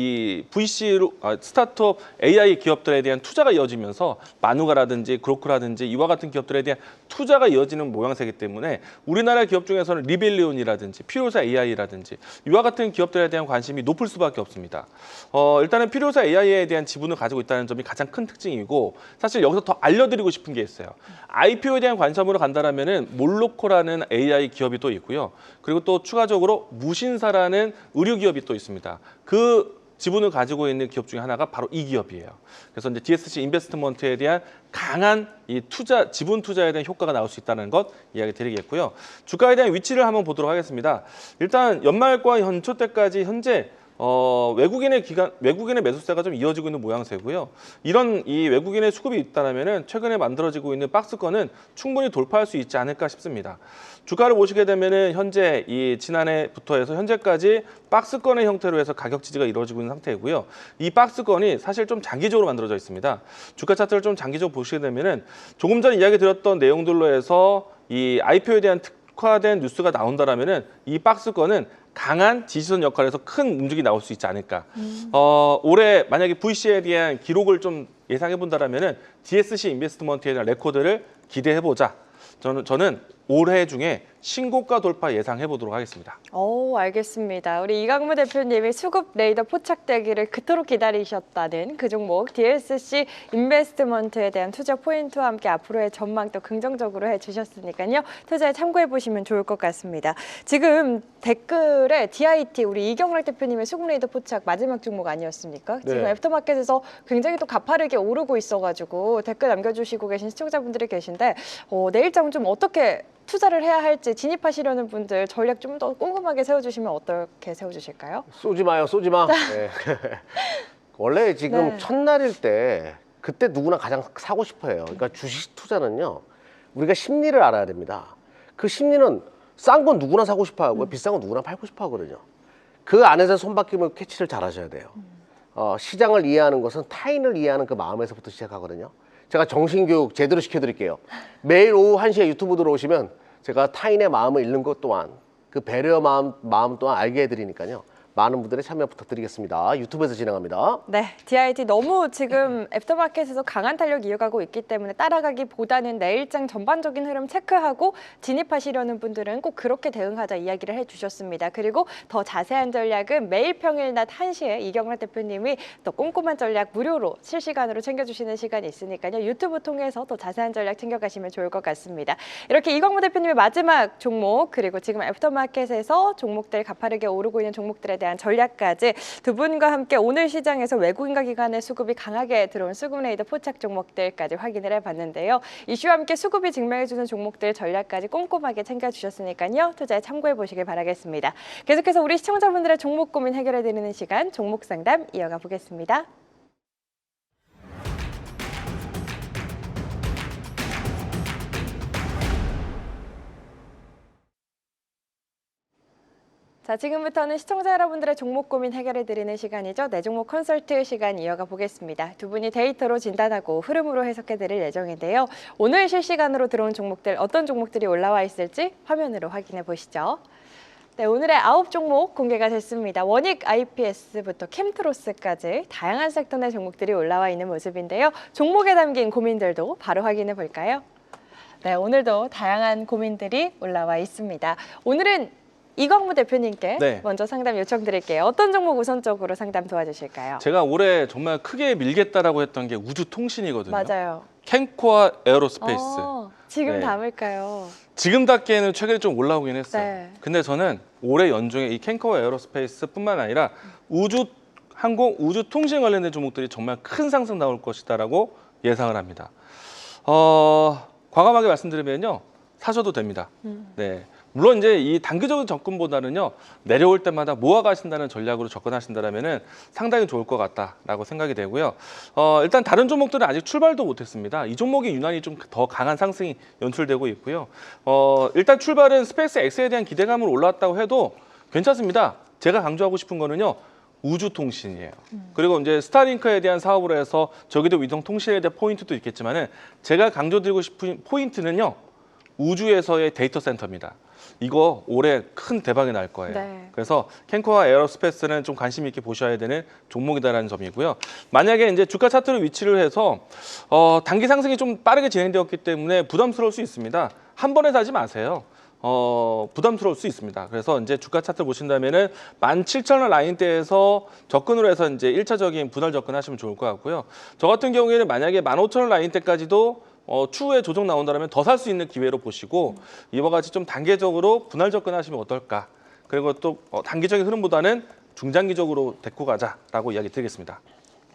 스타트업 AI 기업들에 대한 투자가 이어지면서 마누가라든지 그로크라든지 이와 같은 기업들에 대한 투자가 이어지는 모양새이기 때문에 우리나라 기업 중에서는 리벨리온이라든지 필요사 AI라든지 이와 같은 기업들에 대한 관심이 높을 수밖에 없습니다. 일단은 필요사 AI에 대한 지분을 가지고 있다는 점이 가장 큰 특징이고 사실 여기서 더 알려드리고 싶은 게 있어요. IPO에 대한 관점으로 간다라면은 몰로코라는 AI 기업이 또 있고요. 그리고 또 추가적으로 무신사라는 의류 기업이 또 있습니다. 그 지분을 가지고 있는 기업 중에 하나가 바로 이 기업이에요. 그래서 이제 DSC 인베스트먼트에 대한 강한 이 지분 투자에 대한 효과가 나올 수 있다는 것 이야기 드리겠고요. 주가에 대한 위치를 한번 보도록 하겠습니다. 일단 연말과 연초 때까지 현재 외국인의 매수세가 좀 이어지고 있는 모양새고요. 이런 이 외국인의 수급이 있다면은 최근에 만들어지고 있는 박스권은 충분히 돌파할 수 있지 않을까 싶습니다. 주가를 보시게 되면은 현재 이 지난해부터 해서 현재까지 박스권의 형태로 해서 가격 지지가 이루어지고 있는 상태이고요. 이 박스권이 사실 좀 장기적으로 만들어져 있습니다. 주가 차트를 좀 장기적으로 보시게 되면은 조금 전에 이야기 드렸던 내용들로 해서 이 IPO에 대한 특화된 뉴스가 나온다라면은 이 박스권은 강한 지지선 역할에서 큰 움직임이 나올 수 있지 않을까. 올해 만약에 VC에 대한 기록을 좀 예상해 본다라면은 DSC 인베스트먼트에 대한 레코드를 기대해 보자. 저는 올해 중에 신고가 돌파 예상해 보도록 하겠습니다. 오, 알겠습니다. 우리 이강무 대표님이 수급 레이더 포착되기를 그토록 기다리셨다는 그 종목 DSC 인베스트먼트에 대한 투자 포인트와 함께 앞으로의 전망도 긍정적으로 해주셨으니까요. 투자에 참고해 보시면 좋을 것 같습니다. 지금 댓글에 DIT 우리 이경락 대표님의 수급 레이더 포착 마지막 종목 아니었습니까? 지금 네. 애프터마켓에서 굉장히 또 가파르게 오르고 있어가지고 댓글 남겨주시고 계신 시청자분들이 계신데 내일장은 좀 어떻게 투자를 해야 할지 진입하시려는 분들 전략 좀 더 꼼꼼하게 세워주시면 어떻게 세워주실까요? 쏘지 마요, 쏘지 마. 네. 원래 지금 네. 첫날일 때 그때 누구나 가장 사고 싶어해요. 그러니까 주식 투자는요, 우리가 심리를 알아야 됩니다. 그 심리는 싼 건 누구나 사고 싶어 하고 비싼 건 누구나 팔고 싶어 하거든요. 그 안에서 손바뀜을 캐치를 잘 하셔야 돼요. 시장을 이해하는 것은 타인을 이해하는 그 마음에서부터 시작하거든요. 제가 정신교육 제대로 시켜드릴게요. 매일 오후 1시에 유튜브 들어오시면 제가 타인의 마음을 읽는 것 또한 그 배려 마음 또한 알게 해드리니까요. 많은 분들의 참여 부탁드리겠습니다. 유튜브에서 진행합니다. 네, DIT 너무 지금 애프터마켓에서 강한 탄력 이어가고 있기 때문에 따라가기보다는 내일장 전반적인 흐름 체크하고 진입하시려는 분들은 꼭 그렇게 대응하자 이야기를 해주셨습니다. 그리고 더 자세한 전략은 매일 평일 낮 1시에 이경락 대표님이 또 꼼꼼한 전략 무료로 실시간으로 챙겨주시는 시간이 있으니까요. 유튜브 통해서 더 자세한 전략 챙겨가시면 좋을 것 같습니다. 이렇게 이광무 대표님의 마지막 종목 그리고 지금 애프터마켓에서 종목들 가파르게 오르고 있는 종목들에 대한 전략까지 두 분과 함께 오늘 시장에서 외국인과 기관의 수급이 강하게 들어온 수급 레이더 포착 종목들까지 확인을 해봤는데요. 이슈와 함께 수급이 증명해주는 종목들 전략까지 꼼꼼하게 챙겨주셨으니까요. 투자에 참고해 보시길 바라겠습니다. 계속해서 우리 시청자분들의 종목 고민 해결해드리는 시간 종목 상담 이어가 보겠습니다. 자, 지금부터는 시청자 여러분들의 종목 고민 해결해드리는 시간이죠. 내 종목 컨설트 시간 이어가 보겠습니다. 두 분이 데이터로 진단하고 흐름으로 해석해드릴 예정인데요. 오늘 실시간으로 들어온 종목들 어떤 종목들이 올라와 있을지 화면으로 확인해 보시죠. 네, 오늘의 9종목 공개가 됐습니다. 원익 IPS부터 캠트로스까지 다양한 섹터 내 종목들이 올라와 있는 모습인데요. 종목에 담긴 고민들도 바로 확인해 볼까요? 네, 오늘도 다양한 고민들이 올라와 있습니다. 오늘은 이광무 대표님께 네. 먼저 상담 요청드릴게요. 어떤 종목 우선적으로 상담 도와주실까요? 제가 올해 정말 크게 밀겠다라고 했던 게 우주통신이거든요. 맞아요. 캔코아 에어로스페이스. 지금 네. 담을까요? 지금답게는 최근에 좀 올라오긴 했어요. 네. 근데 저는 올해 연중에 이 캔코아 에어로스페이스뿐만 아니라 항공, 우주통신 관련된 종목들이 정말 큰 상승 나올 것이다라고 예상을 합니다. 과감하게 말씀드리면요. 사셔도 됩니다. 네. 물론 이제 이 단기적인 접근보다는요 내려올 때마다 모아 가신다는 전략으로 접근하신다면은 상당히 좋을 것 같다라고 생각이 되고요. 일단 다른 종목들은 아직 출발도 못했습니다. 이 종목이 유난히 좀 더 강한 상승이 연출되고 있고요. 일단 출발은 스페이스 X에 대한 기대감으로 올라왔다고 해도 괜찮습니다. 제가 강조하고 싶은 거는요 우주통신이에요. 그리고 이제 스타링크에 대한 사업으로 해서 저기도 위성 통신에 대한 포인트도 있겠지만은 제가 강조드리고 싶은 포인트는요. 우주에서의 데이터 센터입니다. 이거 올해 큰 대박이 날 거예요. 네. 그래서 캔코와 에어로스페이스는 좀 관심 있게 보셔야 되는 종목이다라는 점이고요. 만약에 이제 주가 차트로 위치를 해서 단기 상승이 좀 빠르게 진행되었기 때문에 부담스러울 수 있습니다. 한 번에 사지 마세요. 부담스러울 수 있습니다. 그래서 이제 주가 차트 보신다면은 17,000원 라인대에서 접근으로 해서 이제 1차적인 분할 접근하시면 좋을 것 같고요. 저 같은 경우에는 만약에 15,000원 라인대까지도 추후에 조정 나온다면 더 살 수 있는 기회로 보시고 이와 같이 좀 단계적으로 분할 접근하시면 어떨까. 그리고 또 단기적인 흐름보다는 중장기적으로 데리고 가자라고 이야기 드리겠습니다.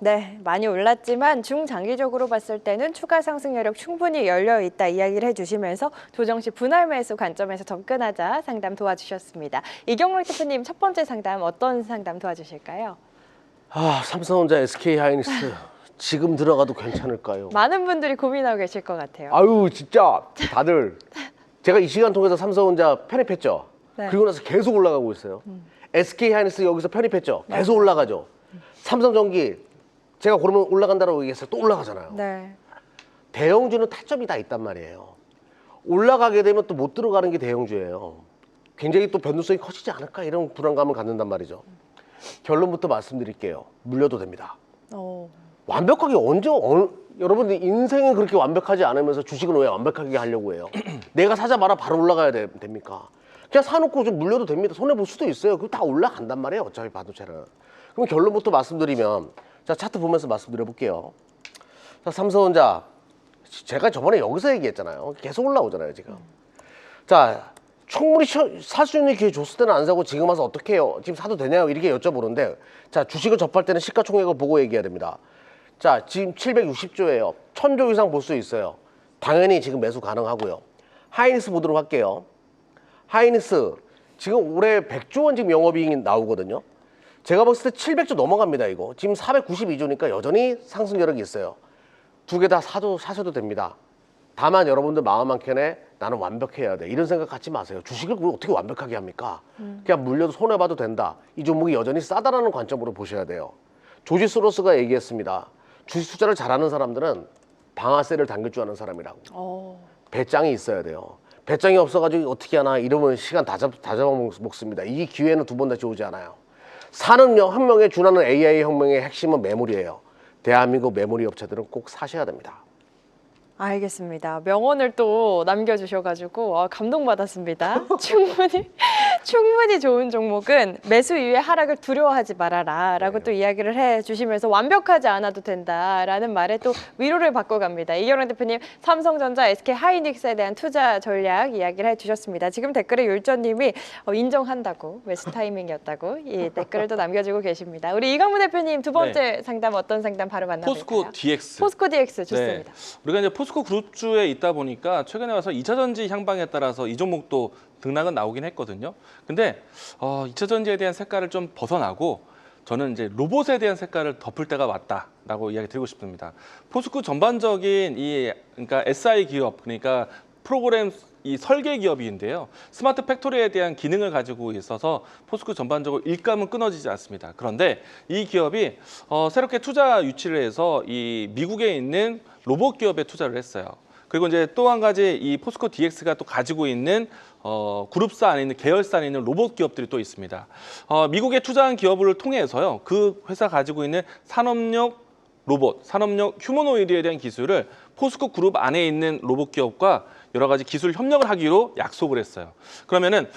네, 많이 올랐지만 중장기적으로 봤을 때는 추가 상승 여력 충분히 열려 있다 이야기를 해주시면서 조정 시 분할 매수 관점에서 접근하자 상담 도와주셨습니다. 이경록 대표님 첫 번째 상담 어떤 상담 도와주실까요? 삼성전자, SK하이닉스 지금 들어가도 괜찮을까요? 많은 분들이 고민하고 계실 것 같아요. 아유 진짜 다들 제가 이 시간 통해서 삼성전자 편입했죠. 네. 그리고 나서 계속 올라가고 있어요. SK하이닉스 여기서 편입했죠. 계속 올라가죠. 삼성전기 제가 그러면 올라간다고 얘기했어요. 또 올라가잖아요. 네. 대형주는 타점이 다 있단 말이에요. 올라가게 되면 또 못 들어가는 게 대형주예요. 굉장히 또 변동성이 커지지 않을까 이런 불안감을 갖는단 말이죠. 결론부터 말씀드릴게요. 물려도 됩니다. 완벽하게 여러분들 인생은 그렇게 완벽하지 않으면서 주식은 왜 완벽하게 하려고 해요? 내가 사자 마라 바로 올라가야 됩니까? 그냥 사놓고 좀 물려도 됩니다. 손해볼 수도 있어요. 그거 다 올라간단 말이에요. 어차피 반도체는. 그럼 결론부터 말씀드리면 자 차트 보면서 말씀드려 볼게요. 자 삼성전자 제가 저번에 여기서 얘기했잖아요. 계속 올라오잖아요 지금. 자 충분히 살 수 있는 기회 줬을 때는 안 사고 지금 와서 어떻게 해요? 지금 사도 되냐고 이렇게 여쭤보는데 자 주식을 접할 때는 시가총액을 보고 얘기해야 됩니다. 자 지금 760조예요. 1000조 이상 볼 수 있어요. 당연히 지금 매수 가능하고요. 하이닉스 보도록 할게요. 하이닉스 지금 올해 100조 원 지금 영업이익이 나오거든요. 제가 봤을 때 700조 넘어갑니다 이거. 지금 492조니까 여전히 상승 여력이 있어요. 두 개 다 사셔도 됩니다. 다만 여러분들 마음 한켠에 나는 완벽해야 돼 이런 생각 갖지 마세요. 주식을 그걸 어떻게 완벽하게 합니까? 그냥 물려도 손해봐도 된다. 이 종목이 여전히 싸다라는 관점으로 보셔야 돼요. 조지 소로스가 얘기했습니다. 주식 투자를 잘하는 사람들은 방아쇠를 당길 줄 아는 사람이라고. 배짱이 있어야 돼요. 배짱이 없어가지고 어떻게 하나 이러면 시간 다 잡아먹습니다. 이 기회는 두 번 다시 오지 않아요. 산업혁명에 준하는 AI 혁명의 핵심은 메모리예요. 대한민국 메모리 업체들은 꼭 사셔야 됩니다. 알겠습니다. 명언을 또 남겨주셔가지고 감동받았습니다. 충분히 좋은 종목은 매수 이후에 하락을 두려워하지 말아라 라고 또 이야기를 해주시면서 완벽하지 않아도 된다라는 말에 또 위로를 받고 갑니다. 이경록 대표님 삼성전자, SK하이닉스에 대한 투자 전략 이야기를 해주셨습니다. 지금 댓글에 율전님이 인정한다고 매수 타이밍이었다고 이 댓글을 또 남겨주고 계십니다. 우리 이강무 대표님 두 번째 상담 어떤 상담 바로 만나볼까요? 포스코 DX. 포스코 DX 좋습니다. 네. 우리가 이제 포스코 그룹주에 있다 보니까 최근에 와서 2차 전지 향방에 따라서 이 종목도 등락은 나오긴 했거든요. 근데 2차 전지에 대한 색깔을 좀 벗어나고 저는 이제 로봇에 대한 색깔을 덮을 때가 왔다라고 이야기 드리고 싶습니다. 포스코 전반적인 그러니까 SI 기업 그러니까 프로그램 이 설계 기업인데요. 스마트 팩토리에 대한 기능을 가지고 있어서 포스코 전반적으로 일감은 끊어지지 않습니다. 그런데 이 기업이 새롭게 투자 유치를 해서 이 미국에 있는 로봇 기업에 투자를 했어요. 그리고 이제 또 한 가지 이 포스코 DX가 또 가지고 있는 그룹사 안에 있는 계열사 안에 있는 로봇 기업들이 또 있습니다. 미국에 투자한 기업을 통해서요. 그 회사 가지고 있는 산업용 로봇, 산업용 휴머노이드에 대한 기술을 포스코 그룹 안에 있는 로봇 기업과 여러 가지 기술 협력을 하기로 약속을 했어요. 그러면은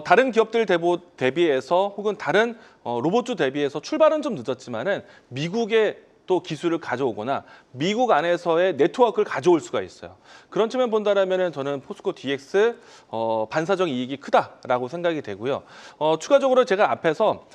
다른 기업들 대비해서 혹은 다른 로봇주 대비해서 출발은 좀 늦었지만은 미국의 또 기술을 가져오거나 미국 안에서의 네트워크를 가져올 수가 있어요. 그런 측면 본다라면은 저는 포스코 DX 반사적 이익이 크다라고 생각이 되고요. 추가적으로 제가 앞에서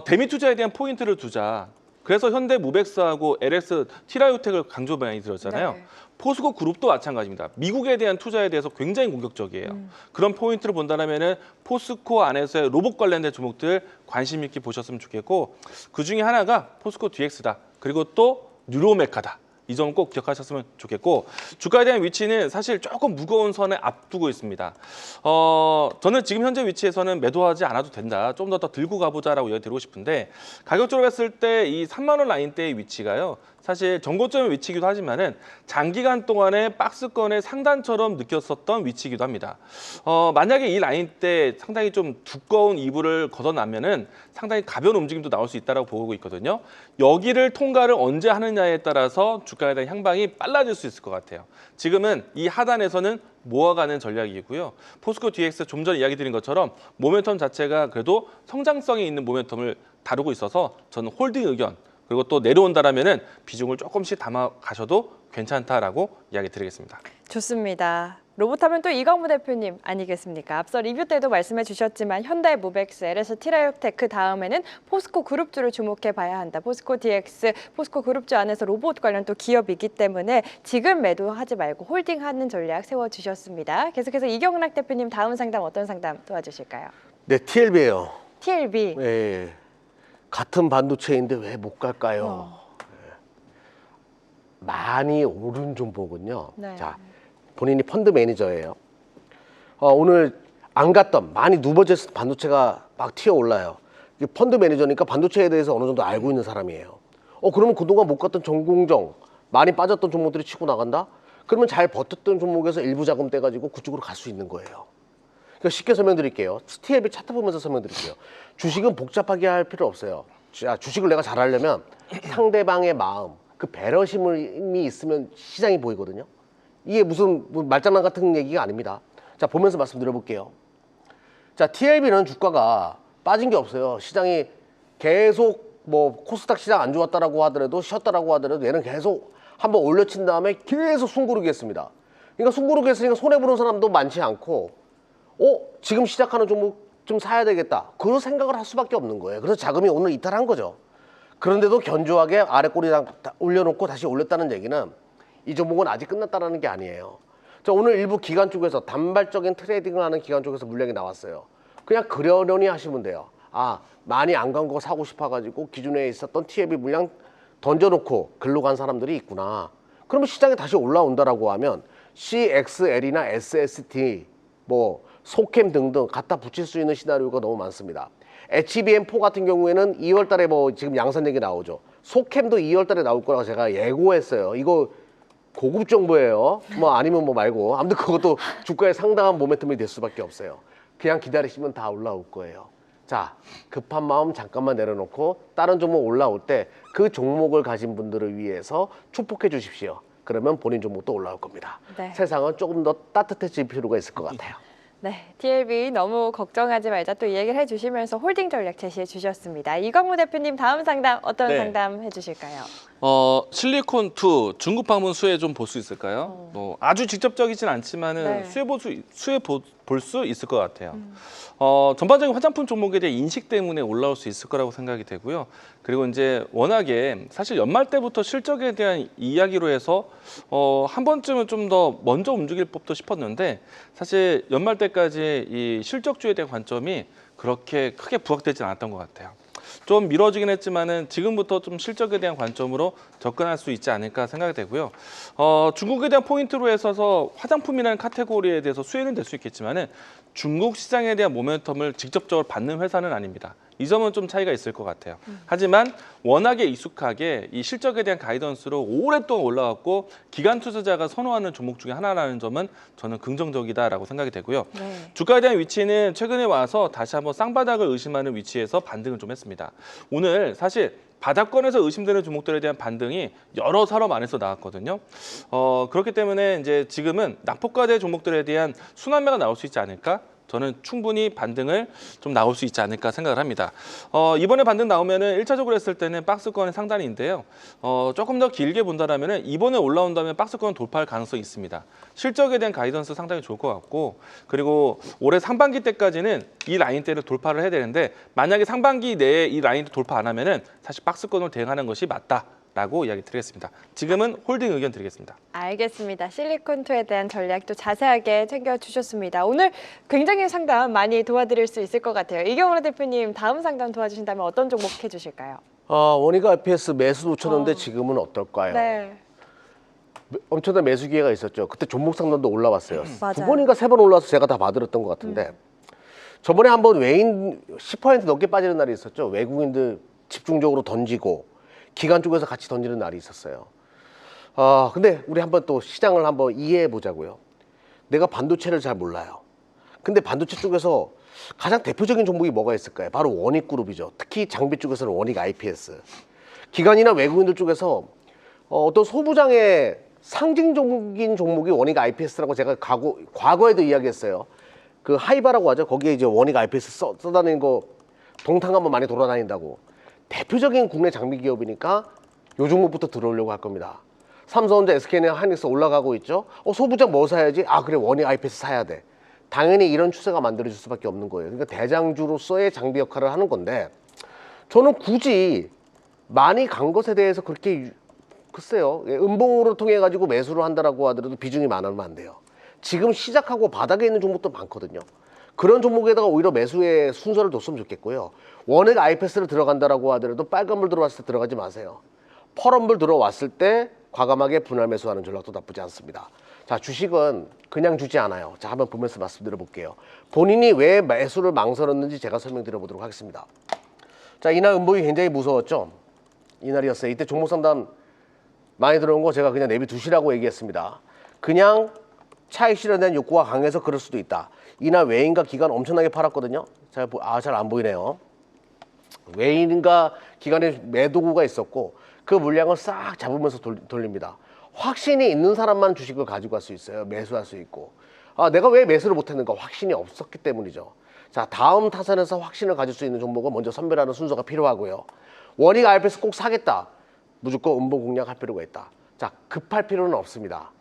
대미 투자에 대한 포인트를 두자. 그래서 현대 무벡스하고 LX 티라이오텍을 강조 많이 드렸잖아요. 네. 포스코 그룹도 마찬가지입니다. 미국에 대한 투자에 대해서 굉장히 공격적이에요. 그런 포인트를 본다면은 포스코 안에서의 로봇 관련된 종목들 관심 있게 보셨으면 좋겠고 그 중에 하나가 포스코 DX다. 그리고 또 뉴로메카다. 이 점 꼭 기억하셨으면 좋겠고 주가에 대한 위치는 사실 조금 무거운 선에 앞두고 있습니다. 저는 지금 현재 위치에서는 매도하지 않아도 된다. 좀 더 들고 가보자라고 이야기 드리고 싶은데 가격적으로 봤을 때 이 3만 원 라인대의 위치가요. 사실 정고점의 위치이기도 하지만은 장기간 동안의 박스권의 상단처럼 느꼈었던 위치이기도 합니다. 만약에 이 라인대 상당히 좀 두꺼운 이불을 걷어나면은 상당히 가벼운 움직임도 나올 수 있다고 보고 있거든요. 여기를 통과를 언제 하느냐에 따라서 주가에 대한 향방이 빨라질 수 있을 것 같아요. 지금은 이 하단에서는 모아가는 전략이고요. 포스코 DX 좀 전에 이야기 드린 것처럼 모멘텀 자체가 그래도 성장성이 있는 모멘텀을 다루고 있어서 저는 홀딩 의견 그리고 또 내려온다라면은 비중을 조금씩 담아 가셔도 괜찮다라고 이야기 드리겠습니다. 좋습니다. 로봇하면 또 이광무 대표님 아니겠습니까? 앞서 리뷰 때도 말씀해 주셨지만 현대 모백스, LS 티라이오텍 그 다음에는 포스코 그룹주를 주목해 봐야 한다. 포스코 DX, 포스코 그룹주 안에서 로봇 관련 또 기업이기 때문에 지금 매도하지 말고 홀딩하는 전략 세워주셨습니다. 계속해서 이경락 대표님 다음 상담 어떤 상담 도와주실까요? 네, TLB예요. TLB. 네, 같은 반도체인데 왜 못 갈까요? 네. 많이 오른 종목은요. 네. 자, 본인이 펀드 매니저예요. 오늘 안 갔던 많이 누버졌을 반도체가 막 튀어 올라요. 펀드 매니저니까 반도체에 대해서 어느 정도 알고 있는 사람이에요. 그러면 그동안 못 갔던 전공정 많이 빠졌던 종목들이 치고 나간다? 그러면 잘 버텼던 종목에서 일부 자금 떼가지고 그쪽으로 갈 수 있는 거예요. 그러니까 쉽게 설명드릴게요. TLB 차트 보면서 설명드릴게요. 주식은 복잡하게 할 필요 없어요. 자, 주식을 내가 잘하려면 상대방의 마음, 그 배려심이 있으면 시장이 보이거든요. 이게 무슨 말장난 같은 얘기가 아닙니다. 자, 보면서 말씀드려볼게요. 자, TLB는 주가가 빠진 게 없어요. 시장이 계속 뭐 코스닥 시장 안 좋았다라고 하더라도 쉬었다라고 하더라도 얘는 계속 한번 올려친 다음에 계속 숨고르기 했습니다. 그러니까 숨고르기 했으니까 손해보는 사람도 많지 않고 지금 시작하는 종목 좀 사야 되겠다. 그런 생각을 할 수밖에 없는 거예요. 그래서 자금이 오늘 이탈한 거죠. 그런데도 견조하게 아래 꼬리랑 올려놓고 다시 올렸다는 얘기는 이 종목은 아직 끝났다는 게 아니에요. 자, 오늘 일부 기관 쪽에서 단발적인 트레이딩을 하는 기관 쪽에서 물량이 나왔어요. 그냥 그러려니 하시면 돼요. 많이 안 간 거 사고 싶어가지고 기존에 있었던 TLB 물량 던져놓고 글로 간 사람들이 있구나. 그러면 시장에 다시 올라온다라고 하면 CXL이나 SST, 소캠 등등 갖다 붙일 수 있는 시나리오가 너무 많습니다. HBM4 같은 경우에는 2월 달에 지금 양산 얘기 나오죠. 소캠도 2월 달에 나올 거라고 제가 예고했어요. 이거 고급 정보예요. 아니면 말고. 아무튼 그것도 주가에 상당한 모멘텀이 될 수밖에 없어요. 그냥 기다리시면 다 올라올 거예요. 자, 급한 마음 잠깐만 내려놓고 다른 종목 올라올 때 그 종목을 가진 분들을 위해서 축복해 주십시오. 그러면 본인 종목도 올라올 겁니다. 네. 세상은 조금 더 따뜻해질 필요가 있을 것 같아요. 네, TLB 너무 걱정하지 말자 또 이 얘기를 해주시면서 홀딩 전략 제시해 주셨습니다. 이광무 대표님 다음 상담 어떤 네. 상담 해주실까요? 실리콘2 중국 방문 수혜 좀 볼 수 있을까요? 아주 직접적이진 않지만은 네. 수혜 볼 수 있을 것 같아요. 전반적인 화장품 종목에 대한 인식 때문에 올라올 수 있을 거라고 생각이 되고요. 그리고 이제 워낙에 사실 연말 때부터 실적에 대한 이야기로 해서 한 번쯤은 좀 더 먼저 움직일 법도 싶었는데 사실 연말 때까지 이 실적주에 대한 관점이 그렇게 크게 부각되진 않았던 것 같아요. 좀 미뤄지긴 했지만은 지금부터 좀 실적에 대한 관점으로 접근할 수 있지 않을까 생각이 되고요. 중국에 대한 포인트로 해서 화장품이라는 카테고리에 대해서 수혜는 될 수 있겠지만은 중국 시장에 대한 모멘텀을 직접적으로 받는 회사는 아닙니다. 이 점은 좀 차이가 있을 것 같아요. 하지만 워낙에 익숙하게 이 실적에 대한 가이던스로 오랫동안 올라왔고 기관 투자자가 선호하는 종목 중에 하나라는 점은 저는 긍정적이다라고 생각이 되고요. 네. 주가에 대한 위치는 최근에 와서 다시 한번 쌍바닥을 의심하는 위치에서 반등을 좀 했습니다. 오늘 사실 바닥권에서 의심되는 종목들에 대한 반등이 여러 산업 안에서 나왔거든요. 그렇기 때문에 이제 지금은 낙폭과대 종목들에 대한 순환매가 나올 수 있지 않을까? 저는 충분히 반등을 좀 나올 수 있지 않을까 생각을 합니다. 이번에 반등 나오면은 1차적으로 했을 때는 박스권의 상단인데요. 조금 더 길게 본다라면은 이번에 올라온다면 박스권 돌파할 가능성이 있습니다. 실적에 대한 가이던스 상당히 좋을 것 같고 그리고 올해 상반기 때까지는 이 라인대를 돌파를 해야 되는데 만약에 상반기 내에 이 라인도 돌파 안 하면은 사실 박스권을 대응하는 것이 맞다. 라고 이야기 드리겠습니다. 지금은 홀딩 의견 드리겠습니다. 알겠습니다. 실리콘2에 대한 전략도 자세하게 챙겨주셨습니다. 오늘 굉장히 상담 많이 도와드릴 수 있을 것 같아요. 이경락 대표님 다음 상담 도와주신다면 어떤 종목 해주실까요? 원희가 IPS 매수 놓쳤는데 지금은 어떨까요? 네. 엄청난 매수 기회가 있었죠. 그때 종목 상단도 올라왔어요. 맞아요. 2번인가 3번 올라와서 제가 다 봐드렸던 것 같은데 저번에 한번 외인 10% 넘게 빠지는 날이 있었죠. 외국인들 집중적으로 던지고 기관 쪽에서 같이 던지는 날이 있었어요. 근데 우리 한번 또 시장을 한번 이해해 보자고요. 내가 반도체를 잘 몰라요. 근데 반도체 쪽에서 가장 대표적인 종목이 뭐가 있을까요? 바로 원익그룹이죠. 특히 장비 쪽에서는 원익 IPS. 기관이나 외국인들 쪽에서 어떤 소부장의 상징적인 종목이 원익 IPS라고 제가 과거에도 이야기했어요. 그 하이바라고 하죠. 거기에 이제 원익 IPS 써다니는 거 동탕 한번 많이 돌아다닌다고. 대표적인 국내 장비 기업이니까 요 종목부터 들어오려고 할 겁니다. 삼성전자, SK는 하이닉스 올라가고 있죠. 소부장 뭐 사야지? 그래 원익 IPS 사야 돼. 당연히 이런 추세가 만들어질 수밖에 없는 거예요. 그러니까 대장주로서의 장비 역할을 하는 건데 저는 굳이 많이 간 것에 대해서 그렇게 글쎄요. 음봉으로 통해 가지고 매수를 한다라고 하더라도 비중이 많으면 안 돼요. 지금 시작하고 바닥에 있는 종목도 많거든요. 그런 종목에다가 오히려 매수의 순서를 뒀으면 좋겠고요. 원액 IPS를 들어간다라고 하더라도 빨간불 들어왔을 때 들어가지 마세요. 파란불 들어왔을 때 과감하게 분할 매수하는 전략도 나쁘지 않습니다. 자, 주식은 그냥 주지 않아요. 자, 한번 보면서 말씀드려 볼게요. 본인이 왜 매수를 망설였는지 제가 설명드려 보도록 하겠습니다. 자, 이날 음봉이 굉장히 무서웠죠. 이날이었어요. 이때 종목 상담 많이 들어온 거 제가 그냥 내비두시라고 얘기했습니다. 그냥 차익 실현에 대한 욕구가 강해서 그럴 수도 있다. 이날 외인과 기관 엄청나게 팔았거든요. 잘 안 보이네요. 외인과 기관의 매도구가 있었고 그 물량을 싹 잡으면서 돌립니다. 확신이 있는 사람만 주식을 가지고 갈 수 있어요. 매수할 수 있고. 내가 왜 매수를 못했는가? 확신이 없었기 때문이죠. 자, 다음 타선에서 확신을 가질 수 있는 종목은 먼저 선별하는 순서가 필요하고요. 원익 IPS 꼭 사겠다. 무조건 음봉 공략할 필요가 있다. 자, 급할 필요는 없습니다.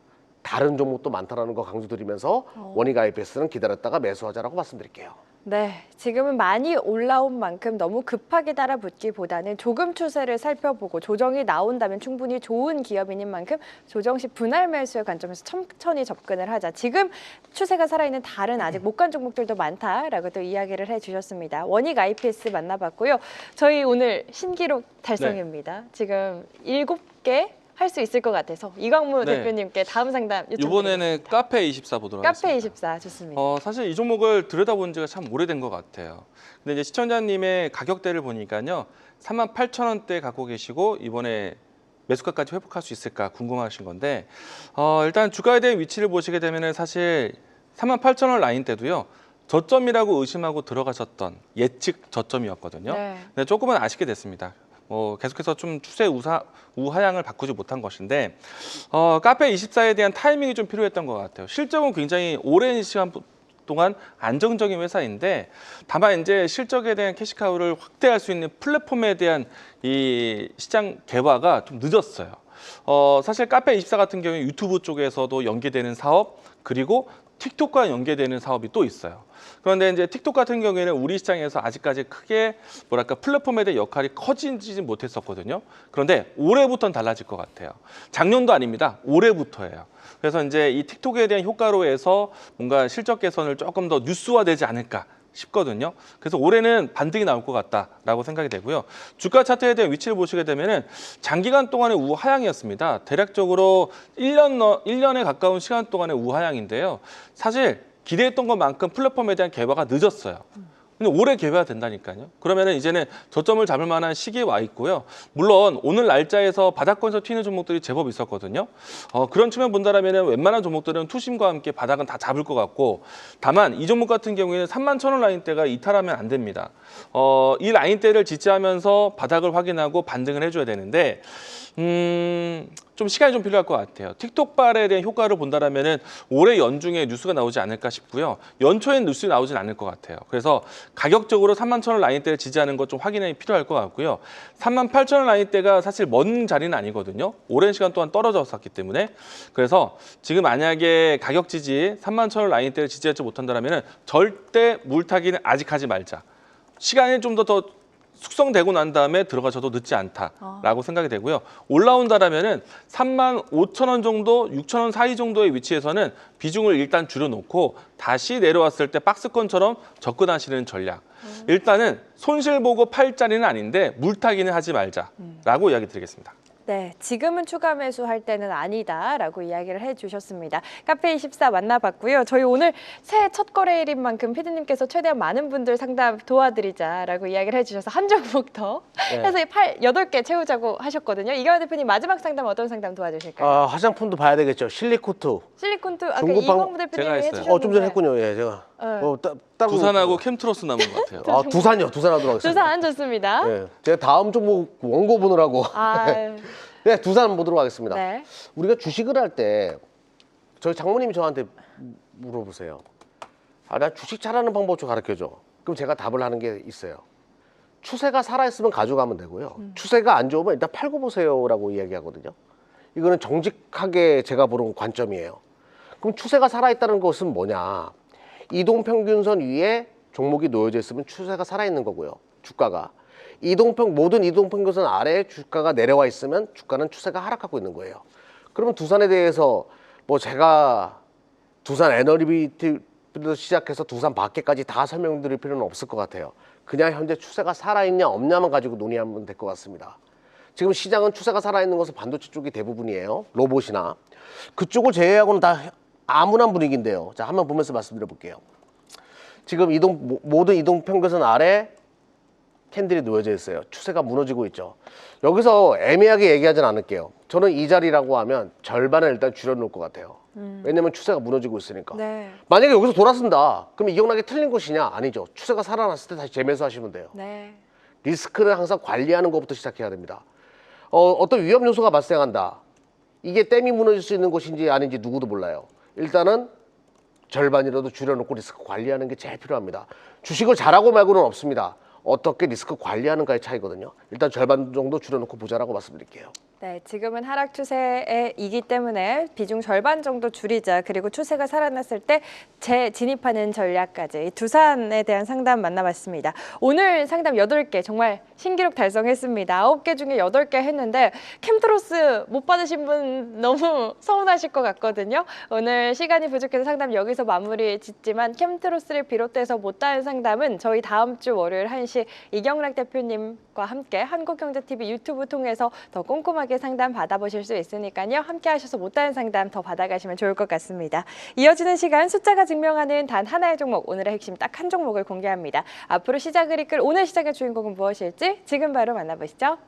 다른 종목도 많다는 거 강조드리면서 원익 IPS는 기다렸다가 매수하자라고 말씀드릴게요. 네, 지금은 많이 올라온 만큼 너무 급하게 따라붙기보다는 조금 추세를 살펴보고 조정이 나온다면 충분히 좋은 기업인 만큼 조정 시 분할 매수의 관점에서 천천히 접근을 하자. 지금 추세가 살아있는 다른 아직 못 간 종목들도 많다라고 또 이야기를 해주셨습니다. 원익 IPS 만나봤고요. 저희 오늘 신기록 달성입니다. 지금 7개 할 수 있을 것 같아서 이광무 네. 대표님께 다음 상담 요청드립니다. 이번에는 카페24 보도록 하겠습니다. 카페24 좋습니다. 사실 이 종목을 들여다본 지가 참 오래된 것 같아요. 근데 이제 시청자님의 가격대를 보니까요. 38,000원대 갖고 계시고 이번에 매수가까지 회복할 수 있을까 궁금하신 건데 일단 주가에 대한 위치를 보시게 되면 사실 38,000원 라인 때도요. 저점이라고 의심하고 들어가셨던 예측 저점이었거든요. 네. 근데 조금은 아쉽게 됐습니다. 계속해서 좀 추세 우하향을 바꾸지 못한 것인데 카페24에 대한 타이밍이 좀 필요했던 것 같아요. 실적은 굉장히 오랜 시간 동안 안정적인 회사인데 다만 이제 실적에 대한 캐시카우를 확대할 수 있는 플랫폼에 대한 이 시장 개화가 좀 늦었어요. 사실 카페24 같은 경우에 유튜브 쪽에서도 연계되는 사업 그리고 틱톡과 연계되는 사업이 또 있어요. 그런데 이제 틱톡 같은 경우에는 우리 시장에서 아직까지 크게 플랫폼에 대한 역할이 커지지 못했었거든요. 그런데 올해부터는 달라질 것 같아요. 작년도 아닙니다. 올해부터예요. 그래서 이제 이 틱톡에 대한 효과로 해서 뭔가 실적 개선을 조금 더 뉴스화되지 않을까 싶거든요. 그래서 올해는 반등이 나올 것 같다라고 생각이 되고요. 주가 차트에 대한 위치를 보시게 되면은 장기간 동안의 우하향이었습니다. 대략적으로 1년에 가까운 시간 동안의 우하향인데요. 사실 기대했던 것만큼 플랫폼에 대한 개화가 늦었어요. 근데 올해 개화가 된다니까요. 그러면은 이제는 저점을 잡을 만한 시기에 와 있고요. 물론 오늘 날짜에서 바닥권에서 튀는 종목들이 제법 있었거든요. 그런 측면 본다라면은 웬만한 종목들은 투심과 함께 바닥은 다 잡을 것 같고, 다만 이 종목 같은 경우에는 31,000원 라인대가 이탈하면 안 됩니다. 이 라인대를 지지하면서 바닥을 확인하고 반등을 해줘야 되는데 좀 시간이 좀 필요할 것 같아요. 틱톡발에 대한 효과를 본다라면은 올해 연중에 뉴스가 나오지 않을까 싶고요. 연초엔 뉴스 나오진 않을 것 같아요. 그래서 가격적으로 31,000원 라인대를 지지하는 것 좀 확인이 필요할 것 같고요. 38,000원 라인대가 사실 먼 자리는 아니거든요. 오랜 시간 동안 떨어졌었기 때문에. 그래서 지금 만약에 가격 지지 31,000원 라인대를 지지하지 못한다라면은 절대 물타기는 아직 하지 말자. 시간이 좀 더 숙성되고 난 다음에 들어가셔도 늦지 않다라고 생각이 되고요. 올라온다라면은 35,000원 정도, 6,000원 사이 정도의 위치에서는 비중을 일단 줄여놓고 다시 내려왔을 때 박스권처럼 접근하시는 전략. 일단은 손실 보고 팔 자리는 아닌데 물타기는 하지 말자라고 이야기 드리겠습니다. 네, 지금은 추가 매수할 때는 아니다라고 이야기를 해주셨습니다. 카페24 만나봤고요. 저희 오늘 새해 첫 거래일인 만큼 피디님께서 최대한 많은 분들 상담 도와드리자라고 이야기를 해주셔서 한 종목 더 네. 해서 8개 채우자고 하셨거든요. 이경환 대표님 마지막 상담 어떤 상담 도와주실까요? 화장품도 봐야 되겠죠. 실리코트. 실리콘투 아까 중고방- 이광무 대표님이 제가 했어요. 해주셨는데 좀 전에 했군요. 예, 제가. 네. 따로 두산하고 캠트로스 남은 것 같아요. 두산이요. 두산 하도록 하겠습니다. 두산 좋습니다. 예, 제가 다음 종목 원고 보느라고 아, 네, 두산 보도록 하겠습니다. 네. 우리가 주식을 할 때 저희 장모님이 저한테 물어보세요. 나 주식 잘하는 방법 좀 가르쳐줘. 그럼 제가 답을 하는 게 있어요. 추세가 살아있으면 가져가면 되고요. 추세가 안 좋으면 일단 팔고 보세요라고 이야기하거든요. 이거는 정직하게 제가 보는 관점이에요. 그럼 추세가 살아있다는 것은 뭐냐? 이동평균선 위에 종목이 놓여져 있으면 추세가 살아있는 거고요. 주가가. 모든 이동평균선 아래에 주가가 내려와 있으면 주가는 추세가 하락하고 있는 거예요. 그러면 두산에 대해서 뭐 제가 두산 에너리비티부터 시작해서 두산 밖에까지 다 설명드릴 필요는 없을 것 같아요. 그냥 현재 추세가 살아있냐 없냐만 가지고 논의하면 될 것 같습니다. 지금 시장은 추세가 살아있는 것은 반도체 쪽이 대부분이에요. 로봇이나. 그쪽을 제외하고는 다 암울한 분위기인데요. 자, 한번 보면서 말씀드려 볼게요. 지금 모든 이동평균선 아래 캔들이 놓여져 있어요. 추세가 무너지고 있죠. 여기서 애매하게 얘기하진 않을게요. 저는 이 자리라고 하면 절반을 일단 줄여놓을 것 같아요. 왜냐면 추세가 무너지고 있으니까. 네. 만약에 여기서 돌아선다. 그럼 이경락이 틀린 것이냐? 아니죠. 추세가 살아났을 때 다시 재매수하시면 돼요. 네. 리스크를 항상 관리하는 것부터 시작해야 됩니다. 어떤 위험 요소가 발생한다. 이게 댐이 무너질 수 있는 곳인지 아닌지 누구도 몰라요. 일단은 절반이라도 줄여놓고 리스크 관리하는 게 제일 필요합니다. 주식을 잘하고 말고는 없습니다. 어떻게 리스크 관리하는가의 차이거든요. 일단 절반 정도 줄여놓고 보자라고 말씀드릴게요. 네, 지금은 하락 추세이기 때문에 비중 절반 정도 줄이자. 그리고 추세가 살아났을 때 재진입하는 전략까지 이 두산에 대한 상담 만나봤습니다. 오늘 상담 8개 정말 신기록 달성했습니다. 9개 중에 8개 했는데 캠트로스 못 받으신 분 너무 서운하실 것 같거든요. 오늘 시간이 부족해서 상담 여기서 마무리 짓지만 캠트로스를 비롯해서 못다한 상담은 저희 다음 주 월요일 1시 이경락 대표님과 함께 한국경제TV 유튜브 통해서 더 꼼꼼하게 상담 받아보실 수 있으니까요. 함께 하셔서 못다한 상담 더 받아가시면 좋을 것 같습니다. 이어지는 시간 숫자가 증명하는 단 하나의 종목, 오늘의 핵심 딱 한 종목을 공개합니다. 앞으로 시작을 이끌 오늘 시작의 주인공은 무엇일지 지금 바로 만나보시죠.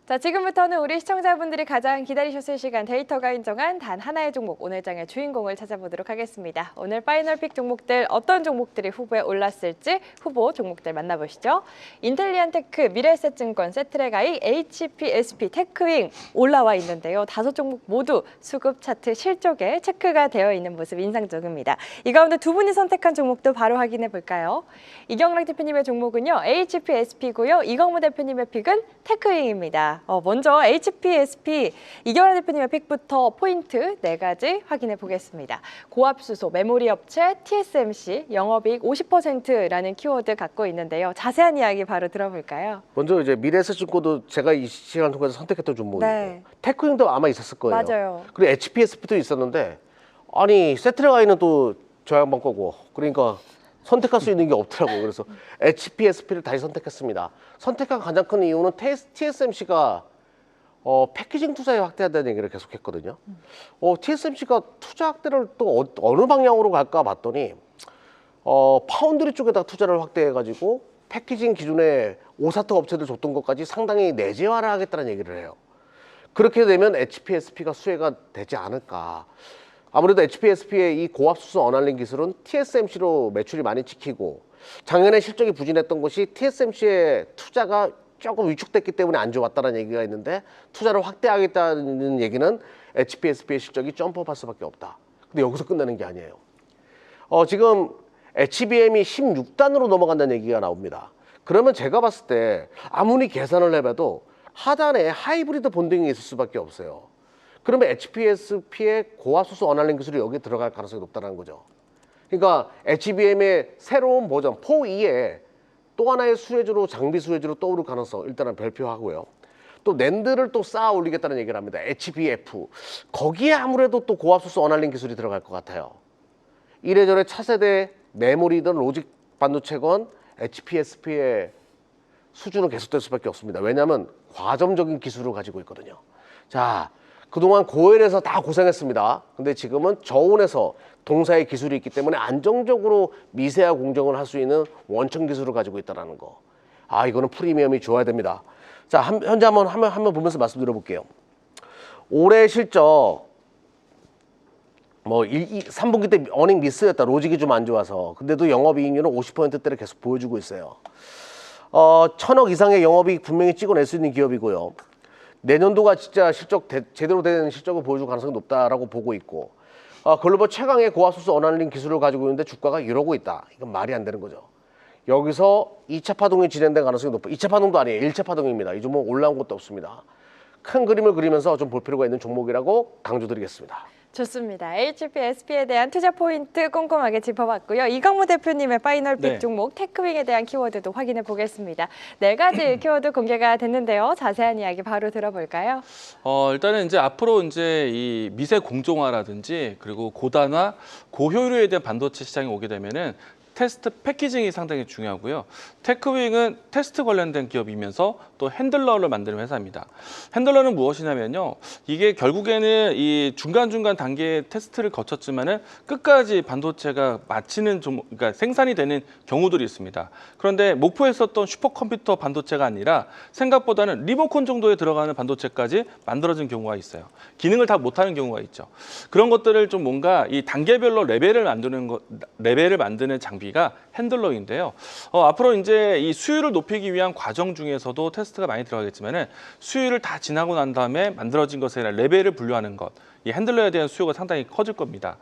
자, 지금부터는 우리 시청자분들이 가장 기다리셨을 시간 데이터가 인정한 단 하나의 종목, 오늘 장의 주인공을 찾아보도록 하겠습니다. 오늘 파이널 픽 종목들 어떤 종목들이 후보에 올랐을지 후보 종목들 만나보시죠. 인텔리안테크, 미래에셋증권, 세트레가이, HPSP, 테크윙 올라와 있는데요. 5종목 모두 수급 차트 실적에 체크가 되어 있는 모습 인상적입니다. 이 가운데 두 분이 선택한 종목도 바로 확인해 볼까요? 이경락 대표님의 종목은요, HPSP고요. 이광무 대표님의 픽은 테크윙입니다. 먼저 HPSP 이경환 대표님의 픽부터 포인트 4가지 확인해 보겠습니다. 고압수소, 메모리 업체, TSMC, 영업이익 50%라는 키워드 갖고 있는데요. 자세한 이야기 바로 들어볼까요? 먼저 이제 미래에셋증권도 제가 이 시간 통해서 선택했던 종목이고 네. 테크윙도 아마 있었을 거예요. 맞아요. 그리고 HPSP도 있었는데 아니 세트레가이는 또 저 양반 거고 그러니까 선택할 수 있는 게 없더라고요. 그래서 HPSP를 다시 선택했습니다. 선택한 가장 큰 이유는 TSMC가 패키징 투자에 확대한다는 얘기를 계속했거든요. TSMC가 투자 확대를 또 어느 방향으로 갈까 봤더니 파운드리 쪽에다 투자를 확대해가지고 패키징 기존에 오사트 업체들 줬던 것까지 상당히 내재화를 하겠다는 얘기를 해요. 그렇게 되면 HPSP가 수혜가 되지 않을까. 아무래도 HPSP의 이 고압수소 언할링 기술은 TSMC로 매출이 많이 찍히고 작년에 실적이 부진했던 것이 TSMC의 투자가 조금 위축됐기 때문에 안 좋았다는 얘기가 있는데 투자를 확대하겠다는 얘기는 HPSP의 실적이 점프할 수밖에 없다. 근데 여기서 끝나는 게 아니에요. 지금 HBM이 16단으로 넘어간다는 얘기가 나옵니다. 그러면 제가 봤을 때 아무리 계산을 해봐도 하단에 하이브리드 본딩이 있을 수밖에 없어요. 그러면 HPSP의 고압수소 언할링 기술이 여기에 들어갈 가능성이 높다는 거죠. 그러니까 HBM의 새로운 버전 4E에 또 하나의 수혜주로 장비 수혜주로 떠오를 가능성 일단은 발표하고요. 또 낸드를 또 쌓아 올리겠다는 얘기를 합니다. HBF. 거기에 아무래도 또 고압수소 언할링 기술이 들어갈 것 같아요. 이래저래 차세대 메모리든 로직 반도체건 HPSP의 수준은 계속될 수밖에 없습니다. 왜냐하면 과점적인 기술을 가지고 있거든요. 자, 그동안 고열에서 다 고생했습니다. 근데 지금은 저온에서 동사의 기술이 있기 때문에 안정적으로 미세화 공정을 할 수 있는 원천 기술을 가지고 있다는 거. 아, 이거는 프리미엄이 좋아야 됩니다. 자, 현재 한번 보면서 말씀드려볼게요. 올해 실적 3분기 때 어닝 미스였다. 로직이 좀 안 좋아서. 근데도 영업이익률은 50%대를 계속 보여주고 있어요. 1,000억 이상의 영업이익 분명히 찍어낼 수 있는 기업이고요. 내년도가 진짜 제대로 된 실적을 보여줄 가능성이 높다라고 보고 있고, 글로벌 최강의 고압소스 어널링 기술을 가지고 있는데 주가가 이러고 있다. 이건 말이 안 되는 거죠. 여기서 2차 파동이 진행된 가능성이 높아요. 2차 파동도 아니에요. 1차 파동입니다. 이 종목 올라온 것도 없습니다. 큰 그림을 그리면서 좀 볼 필요가 있는 종목이라고 강조드리겠습니다. 좋습니다. HPSP에 대한 투자 포인트 꼼꼼하게 짚어봤고요. 이강무 대표님의 파이널 픽 네. 종목 테크윙에 대한 키워드도 확인해 보겠습니다. 4가지 키워드 공개가 됐는데요. 자세한 이야기 바로 들어볼까요? 일단은 이제 앞으로 이제 이 미세 공정화라든지 그리고 고단화, 고효율에 대한 반도체 시장이 오게 되면은 테스트 패키징이 상당히 중요하고요. 테크윙은 테스트 관련된 기업이면서 또 핸들러를 만드는 회사입니다. 핸들러는 무엇이냐면요. 이게 결국에는 이 중간중간 단계의 테스트를 거쳤지만은 끝까지 반도체가 마치는 그러니까 생산이 되는 경우들이 있습니다. 그런데 목표했었던 슈퍼컴퓨터 반도체가 아니라 생각보다는 리모컨 정도에 들어가는 반도체까지 만들어진 경우가 있어요. 기능을 다 못하는 경우가 있죠. 그런 것들을 좀 뭔가 이 단계별로 레벨을 만드는 장비가 핸들러인데요. 앞으로 이제 이 수율을 높이기 위한 과정 중에서도 테스트가 많이 들어가겠지만은 수율을 다 지나고 난 다음에 만들어진 것에 대한 레벨을 분류하는 것. 이 핸들러에 대한 수요가 상당히 커질 겁니다.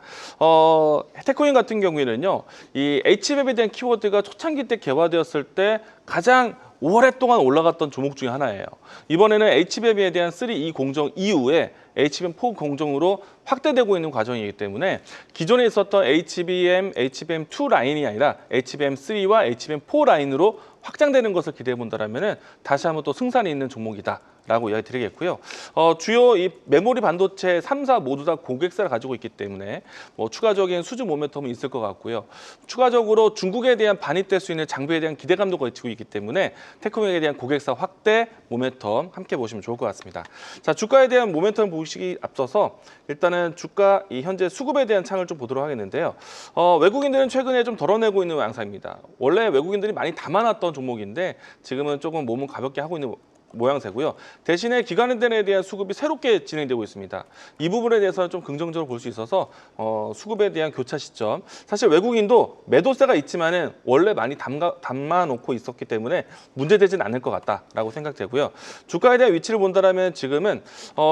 테크윙 같은 경우에는요, 이 HBM에 대한 키워드가 초창기 때 개화되었을 때 가장 오랫동안 올라갔던 종목 중에 하나예요. 이번에는 HBM에 대한 3E 공정 이후에 HBM4 공정으로 확대되고 있는 과정이기 때문에 기존에 있었던 HBM2 라인이 아니라 HBM3와 HBM4 라인으로 확장되는 것을 기대해 본다면 다시 한번 또 승산이 있는 종목이다라고 이야기 드리겠고요. 주요 이 메모리 반도체 3사 모두 다 고객사를 가지고 있기 때문에 추가적인 수주 모멘텀은 있을 것 같고요. 추가적으로 중국에 대한 반입될 수 있는 장비에 대한 기대감도 거치고 있기 때문에 테크윙에 대한 고객사 확대 모멘텀 함께 보시면 좋을 것 같습니다. 자, 주가에 대한 모멘텀 보시기 앞서서 일단은 주가 이 현재 수급에 대한 창을 좀 보도록 하겠는데요. 외국인들은 최근에 좀 덜어내고 있는 양상입니다. 원래 외국인들이 많이 담아놨던 종목인데 지금은 조금 몸을 가볍게 하고 있는 모양새고요. 대신에 기관들에 대한 수급이 새롭게 진행되고 있습니다. 이 부분에 대해서는 좀 긍정적으로 볼 수 있어서 수급에 대한 교차 시점. 사실 외국인도 매도세가 있지만은 원래 많이 담아놓고 있었기 때문에 문제되지는 않을 것 같다라고 생각되고요. 주가에 대한 위치를 본다면 지금은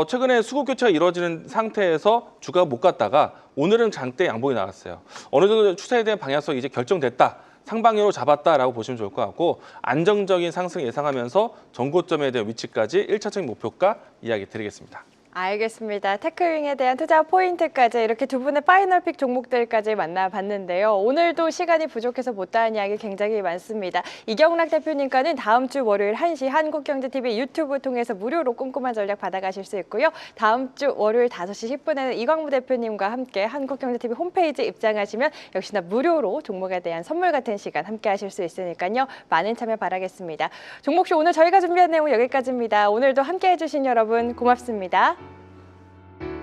최근에 수급 교체가 이루어지는 상태에서 주가가 못 갔다가 오늘은 장대 양봉이 나왔어요. 어느 정도 추세에 대한 방향성이 이제 결정됐다. 상방으로 잡았다라고 보시면 좋을 것 같고 안정적인 상승 예상하면서 전고점에 대한 위치까지 1차적인 목표가 이야기 드리겠습니다. 알겠습니다. 테크윙에 대한 투자 포인트까지 이렇게 두 분의 파이널 픽 종목들까지 만나봤는데요. 오늘도 시간이 부족해서 못다한 이야기 굉장히 많습니다. 이경락 대표님과는 다음 주 월요일 1시 한국경제TV 유튜브 통해서 무료로 꼼꼼한 전략 받아가실 수 있고요. 다음 주 월요일 5시 10분에는 이광무 대표님과 함께 한국경제TV 홈페이지 입장하시면 역시나 무료로 종목에 대한 선물 같은 시간 함께 하실 수 있으니까요. 많은 참여 바라겠습니다. 종목쇼 오늘 저희가 준비한 내용 여기까지입니다. 오늘도 함께 해주신 여러분 고맙습니다.